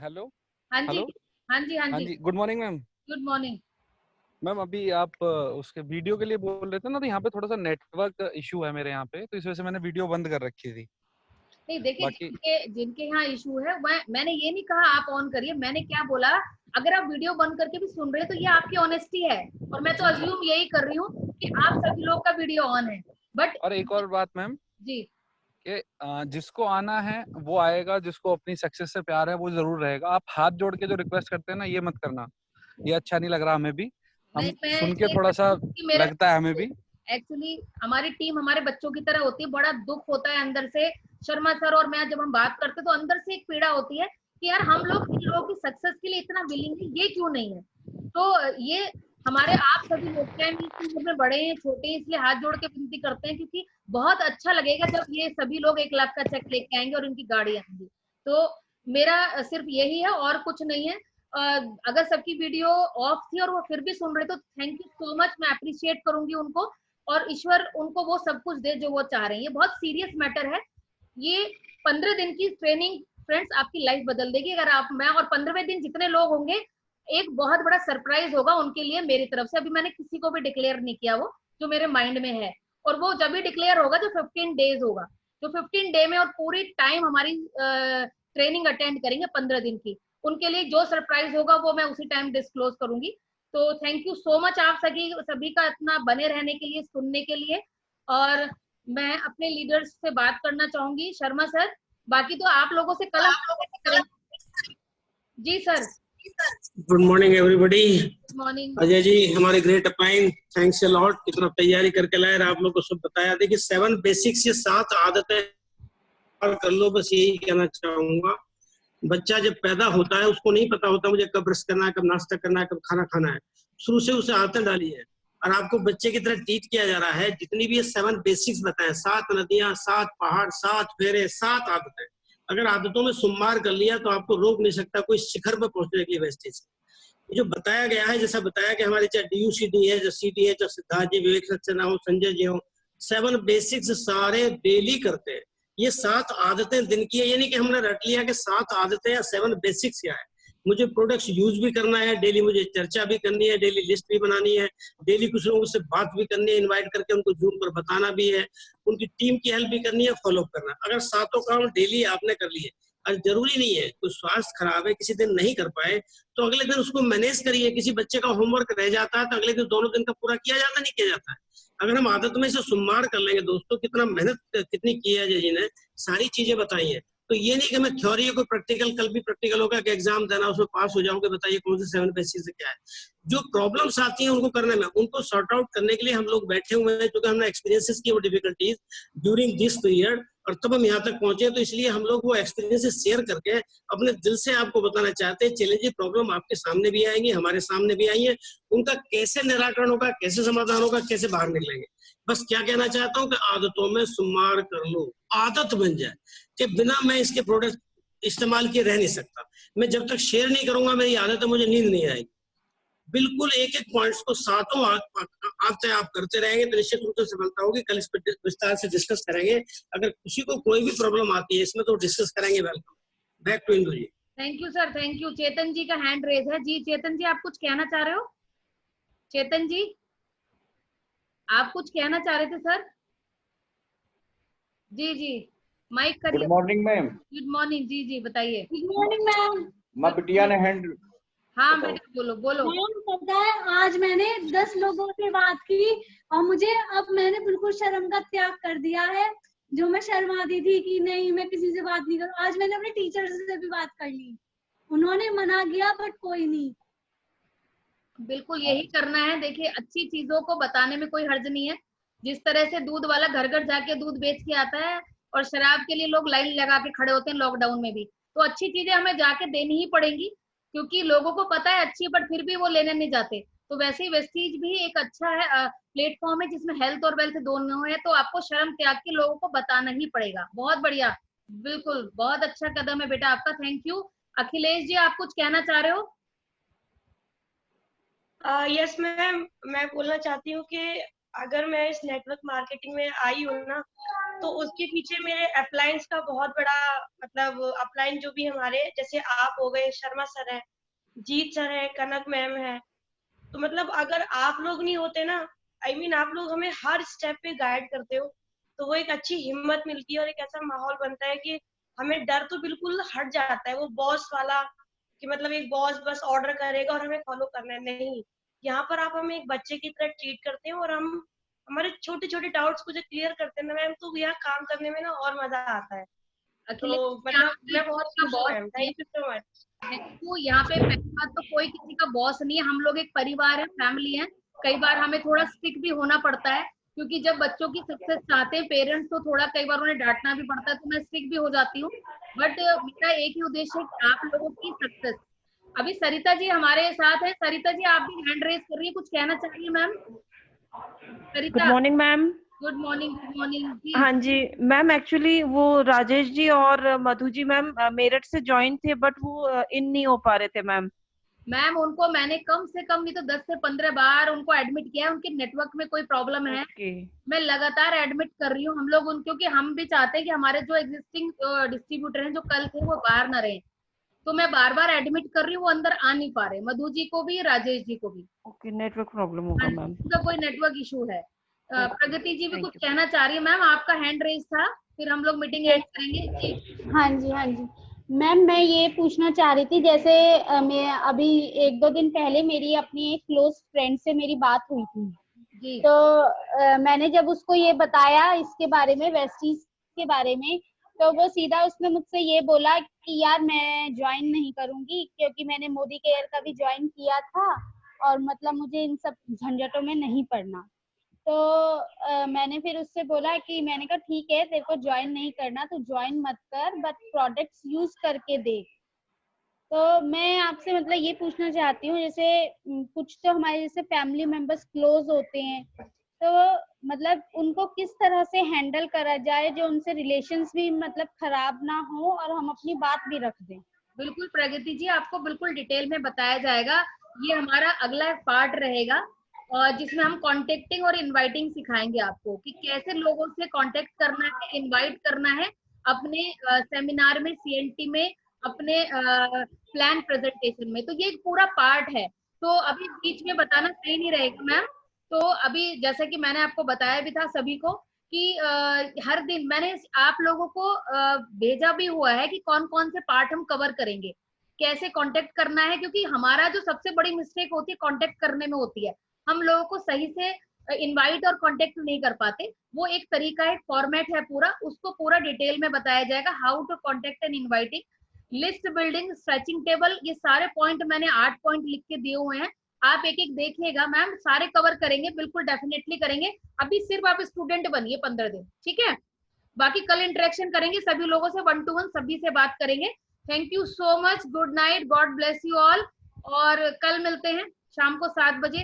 हेलो। हाँ जी, हेलो। हाँ जी, हाँ हाँ जी। जी, good morning ma'am. Good morning. Ma'am अभी आप उसके वीडियो के लिए बोल रहे थे ना, तो यहाँ पे थोड़ा सा नेटवर्क इशू है मेरे यहाँ पे, तो इस वजह से मैंने वीडियो बंद कर रखी थी। नहीं, देखिए, बाकी जिनके जिनके यहाँ इशू है, वह, मैंने ये नहीं कहा आप ऑन करिए, मैंने क्या बोला, अगर आप वीडियो बंद करके भी सुन रहे हैं तो ये आपकी ऑनेस्टी है, और मैं तो जी जी। अज्यूम यही कर रही हूँ कि आप सभी लोग का वीडियो ऑन है। बट और एक और बात मैम, जी, कि जिसको आना है वो आएगा, जिसको अपनी सक्सेस से प्यार है वो जरूर रहेगा। आप हाथ जोड़ के जो रिक्वेस्ट करते हैं ना, ये मत करना, ये अच्छा नहीं लग रहा हमें भी। नहीं, हम मैं सुन के इसलिए थोड़ा कर रही सा हूँ कि मेरे, लगता है हमें भी। एक्चुअली हमारी टीम हमारे बच्चों की तरह होती है, बड़ा दुख होता है अंदर से। शर्मा सर और मैं जब हम बात करते तो अंदर से एक पीड़ा होती है कि यार, हम लोग इन लोगों की सक्सेस के लिए इतना विलिंग है, ये क्यों नहीं है? तो ये हमारे, आप सभी लोग क्या है, इस उम्र में बड़े हैं छोटे हैं, इसलिए हाथ जोड़ के विनती करते हैं, क्योंकि बहुत अच्छा लगेगा जब ये सभी लोग 1 लाख का चेक लेके आएंगे और इनकी गाड़ी आएंगी। तो मेरा सिर्फ यही है, और कुछ नहीं है। अगर सबकी वीडियो ऑफ थी और वो फिर भी सुन रहे तो थैंक यू सो मच, मैं अप्रिशिएट करूंगी उनको, और ईश्वर उनको वो सब कुछ दे जो वो चाह रहे हैं। ये बहुत सीरियस मैटर है। ये 15 दिन की ट्रेनिंग फ्रेंड्स आपकी लाइफ बदल देगी, अगर आप, मैं और 15वें दिन जितने लोग होंगे, एक बहुत बड़ा सरप्राइज होगा उनके लिए मेरी तरफ से। अभी मैंने किसी को भी डिक्लेयर नहीं किया, वो जो मेरे माइंड में है, और वो जब भी डिक्लेयर होगा जो 15 डेज होगा, जो 15 डे में, और पूरी टाइम हमारी ट्रेनिंग अटेंड करेंगे 15 दिन की, उनके लिए जो सरप्राइज होगा वो मैं उसी टाइम डिस्क्लोज करूंगी। तो थैंक यू सो मच आप सभी सभी का इतना बने रहने के लिए, सुनने के लिए। और मैं अपने लीडर्स से बात करना चाहूंगी, शर्मा सर। बाकी तो आप लोगों से कल हम करेंगे। जी sir. Good morning everybody. Morning. Ajay ji, हमारे great upline, thanks a lot, कितना तैयारी करके लाए और आप लोग को सब बताया। देखिए 7 बेसिक्स, ये 7 आदतें और कर लो, बस यही कहना चाहूंगा। बच्चा जब पैदा होता है उसको नहीं पता होता मुझे कब ब्रश करना है, कब नाश्ता करना है, कब खाना खाना है। शुरू से उसे आदतें डाली है और आपको बच्चे की तरह टीच किया जा रहा है। जितनी भी ये 7 बेसिक्स बताए, 7 नदियां, 7 पहाड़, 7 फेरे, 7 आदतें, अगर आदतों में शुमार कर लिया तो आपको रोक नहीं सकता कोई शिखर पर पहुंचने के लिए वेस्टेज। ये जो बताया गया है, जैसा बताया कि हमारे चाहे DUCD है, चाहे CT है, चाहे सिद्धार्थ जी, विवेक सक्सेना हो, संजय जी हो, 7 बेसिक्स सारे डेली करते हैं। ये 7 आदतें दिन की है, यानी कि हमने रट लिया कि 7 आदतें या 7 बेसिक्स क्या है। मुझे प्रोडक्ट्स यूज भी करना है डेली, मुझे चर्चा भी करनी है डेली, लिस्ट भी बनानी है डेली, कुछ लोगों से बात भी करनी है, इनवाइट करके उनको जूम पर बताना भी है, उनकी टीम की हेल्प भी करनी है, फॉलो करना। अगर 7 काम डेली आपने कर लिए, और जरूरी नहीं है कोई स्वास्थ्य खराब है किसी दिन नहीं कर पाए तो अगले दिन उसको मैनेज करिए। किसी बच्चे का होमवर्क रह जाता है तो अगले दिन दोनों दिन का पूरा किया जाता नहीं किया जाता है। अगर हम आदत में से शुमार कर लेंगे दोस्तों, कितना मेहनत कितनी की है जी ने, सारी चीजें बताई है। तो ये नहीं कि मैं थ्योरी है कोई प्रैक्टिकल, कल भी प्रैक्टिकल होगा कि एग्जाम देना उसमें पास हो जाओगे, बताइए कौन से 7 बेसिस से क्या है। जो प्रॉब्लम्स आती हैं उनको करने में, उनको सॉर्ट आउट करने के लिए हम लोग बैठे हुए हैं, क्योंकि हमने एक्सपीरियंसेस की वो डिफिकल्टीज ड्यूरिंग दिस पीरियड, और तब हम यहाँ तक पहुंचे। तो इसलिए हम लोग वो एक्सपीरियंसेस शेयर करके अपने दिल से आपको बताना चाहते हैं। चैलेंजिंग प्रॉब्लम आपके सामने भी आएंगी, हमारे सामने भी आई है, उनका कैसे निराकरण होगा, कैसे समाधान होगा, कैसे बाहर निकलेंगे। बस क्या कहना चाहता हूँ कि आदतों में शुमार कर लो, आदत बन जाए कि बिना मैं इसके प्रोडक्ट इस्तेमाल किए रह नहीं सकता। मैं जब तक शेयर नहीं करूंगा मेरी आदत है, मुझे नींद नहीं आएगी। बिल्कुल एक एक पॉइंट्स को 7 आदतें आप करते रहेंगे तो निश्चित रूप से सफलता होगी। कल इस पर विस्तार से डिस्कस करेंगे। अगर किसी को कोई भी प्रॉब्लम आती है इसमें तो डिस्कस करेंगे। Welcome back to Indu ji. Thank you sir, thank you. Chetan ji का हैंड रेज है। जी चेतन जी, आप कुछ कहना चाह रहे हो? चेतन जी, आप कुछ कहना चाह रहे थे सर? जी जी, माइक करिए। Good morning ma'am. Good morning. जी जी, बताइए। Good morning ma'am. माँ बिटिया ने हैंड, हाँ बताओ। बेटा, बोलो बोलो। मैम पता है, आज मैंने 10 लोगों से बात की और मुझे अब मैंने बिल्कुल शर्म का त्याग कर दिया है। जो मैं शर्माती थी कि नहीं मैं किसी से बात नहीं करूं, आज मैंने अपने टीचर से भी बात कर ली। उन्होंने मना किया बट कोई नहीं। बिल्कुल यही करना है। देखिए, अच्छी चीजों को बताने में कोई हर्ज नहीं है। जिस तरह से दूध वाला घर घर जाके दूध बेच के आता है और शराब के लिए लोग लाइन लगा के खड़े होते हैं लॉकडाउन में भी, तो अच्छी चीजें हमें जाके देनी ही पड़ेंगी, क्योंकि लोगों को पता है अच्छी, बट फिर भी वो लेने नहीं जाते। तो वैसे ही वेस्टीज भी एक अच्छा है प्लेटफॉर्म है जिसमें हेल्थ और वेल्थ दोनों है। तो आपको शर्म त्याग के लोगों को बताना ही पड़ेगा। बहुत बढ़िया, बिल्कुल बहुत अच्छा कदम है बेटा आपका। Thank you. अखिलेश जी, आप कुछ कहना चाह रहे हो? यस मैम, मैं बोलना चाहती हूँ कि अगर मैं इस नेटवर्क मार्केटिंग में आई हूँ ना, तो उसके पीछे मेरे अपलाइंस का बहुत बड़ा, मतलब अपलाइन जो भी हमारे, जैसे आप हो गए, शर्मा सर है, जीत सर है, कनक मैम है, तो मतलब अगर आप लोग नहीं होते ना, I mean, आप लोग हमें हर स्टेप पे गाइड करते हो, तो वो एक अच्छी हिम्मत मिलती है और एक ऐसा माहौल बनता है कि हमें डर तो बिल्कुल हट जाता है वो बॉस वाला, कि मतलब एक बॉस बस ऑर्डर करेगा और हमें फॉलो करना है। नहीं, यहाँ पर आप हमें एक बच्चे की तरह ट्रीट करते हो और हम हमारे छोटे छोटे डाउट्स को जो क्लियर करते हैं ना मैम, तो यहाँ काम करने में ना और मजा आता है। अखिलेश, तो मतलब मैं बहुत खुश हूँ ma'am, thank you so much. तो यहाँ पे पहली बात तो कोई किसी का बॉस नहीं है। हम लोग एक परिवार है, फैमिली है। कई बार हमें थोड़ा स्ट्रिक्ट भी होना पड़ता है, क्योंकि जब बच्चों की सक्सेस चाहते हैं पेरेंट्स, तो थोड़ा कई बार उन्हें डांटना भी पड़ता है, तो मैं स्ट्रिक्ट भी हो जाती हूँ। बट मेरा एक ही उद्देश्य है कि आप लोगों की सक्सेस। अभी सरिता जी हमारे साथ है। सरिता जी, आप भी हैंड रेज कर रही है, कुछ कहना चाहिए ma'am? Good Sarita, morning ma'am. Good morning. Good morning जी। हाँ जी मैम, एक्चुअली वो राजेश जी और मधु जी मैम मेरठ से ज्वाइन थे, बट वो इन नहीं हो पा रहे थे मैम। मैम उनको मैंने कम से कम नहीं तो 10 से 15 बार उनको एडमिट किया है। उनके नेटवर्क में कोई प्रॉब्लम है। ओके। मैं लगातार एडमिट कर रही हूँ। हम लोग क्योंकि हम भी चाहते हैं कि हमारे जो एग्जिस्टिंग डिस्ट्रीब्यूटर हैं जो कल थे वो बाहर ना रहे, तो मैं बार बार एडमिट कर रही हूँ, वो अंदर आ नहीं पा रहे, मधु जी को भी, राजेश जी को भी। ओके, नेटवर्क प्रॉब्लम होगा मैम। उनका कोई नेटवर्क इशू है। प्रगति जी भी Thank कुछ you. कहना चाह रही है। मैम आपका हैंड रेज था, फिर हम लोग मीटिंग एंड करेंगे जी। हाँ जी, हाँ जी मैम, मैं ये पूछना चाह रही थी, जैसे मैं अभी 1-2 दिन पहले मेरी अपनी एक क्लोज फ्रेंड से मेरी बात हुई थी। जी। तो मैंने जब उसको ये बताया इसके बारे में, वेस्टीज के बारे में, तो वो सीधा उसने मुझसे ये बोला कि यार मैं ज्वाइन नहीं करूंगी, क्योंकि मैंने मोदी केयर का भी ज्वाइन किया था और मतलब मुझे इन सब झंझटों में नहीं पड़ना। तो मैंने फिर उससे बोला कि, मैंने कहा ठीक है, तेरे को ज्वाइन नहीं करना तो ज्वाइन मत कर, बट प्रोडक्ट्स यूज करके देख। तो मैं आपसे मतलब ये पूछना चाहती हूँ, जैसे कुछ तो हमारे जैसे फैमिली मेंबर्स क्लोज होते हैं, तो मतलब उनको किस तरह से हैंडल करा जाए जो उनसे रिलेशंस भी मतलब खराब ना हो और हम अपनी बात भी रख दें। बिल्कुल प्रगति जी, आपको बिल्कुल डिटेल में बताया जाएगा। ये हमारा अगला पार्ट रहेगा और जिसमें हम कॉन्टेक्टिंग और इनवाइटिंग सिखाएंगे आपको कि कैसे लोगों से कांटेक्ट करना है, इनवाइट करना है अपने सेमिनार में, सीएनटी में, अपने प्लान प्रेजेंटेशन में। तो ये एक पूरा पार्ट है, तो अभी बीच में बताना सही नहीं रहेगा मैम। तो अभी जैसा कि मैंने आपको बताया भी था सभी को कि हर दिन मैंने आप लोगों को भेजा भी हुआ है कि कौन कौन से पार्ट हम कवर करेंगे, कैसे कांटेक्ट करना है, क्योंकि हमारा जो सबसे बड़ी मिस्टेक होती है कांटेक्ट करने में होती है। हम लोगों को सही से इनवाइट और कांटेक्ट नहीं कर पाते। वो एक तरीका है, फॉर्मेट है पूरा, उसको पूरा डिटेल में बताया जाएगा, how to contact and inviting, list building, stretching table, ये सारे पॉइंट मैंने 8 पॉइंट लिख के दिए हुए हैं। आप एक एक देखिएगा मैम, सारे कवर करेंगे, बिल्कुल डेफिनेटली करेंगे। अभी सिर्फ आप स्टूडेंट बनिए 15 दिन, ठीक है? बाकी कल इंटरेक्शन करेंगे सभी लोगों से, 1 to 1 सभी से बात करेंगे। Thank you so much, good night, God bless you all, और कल मिलते हैं शाम को 7 बजे।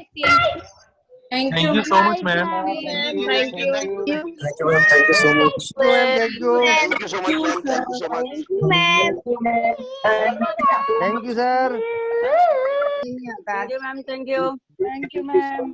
Thank you so much, ma'am. Thank you. Thank you, ma'am. Thank you so much. Thank you. Thank you so much, ma'am. Thank you so much. Thank you, ma'am. Thank you, sir. Thank you, ma'am. Thank you. Thank you, ma'am.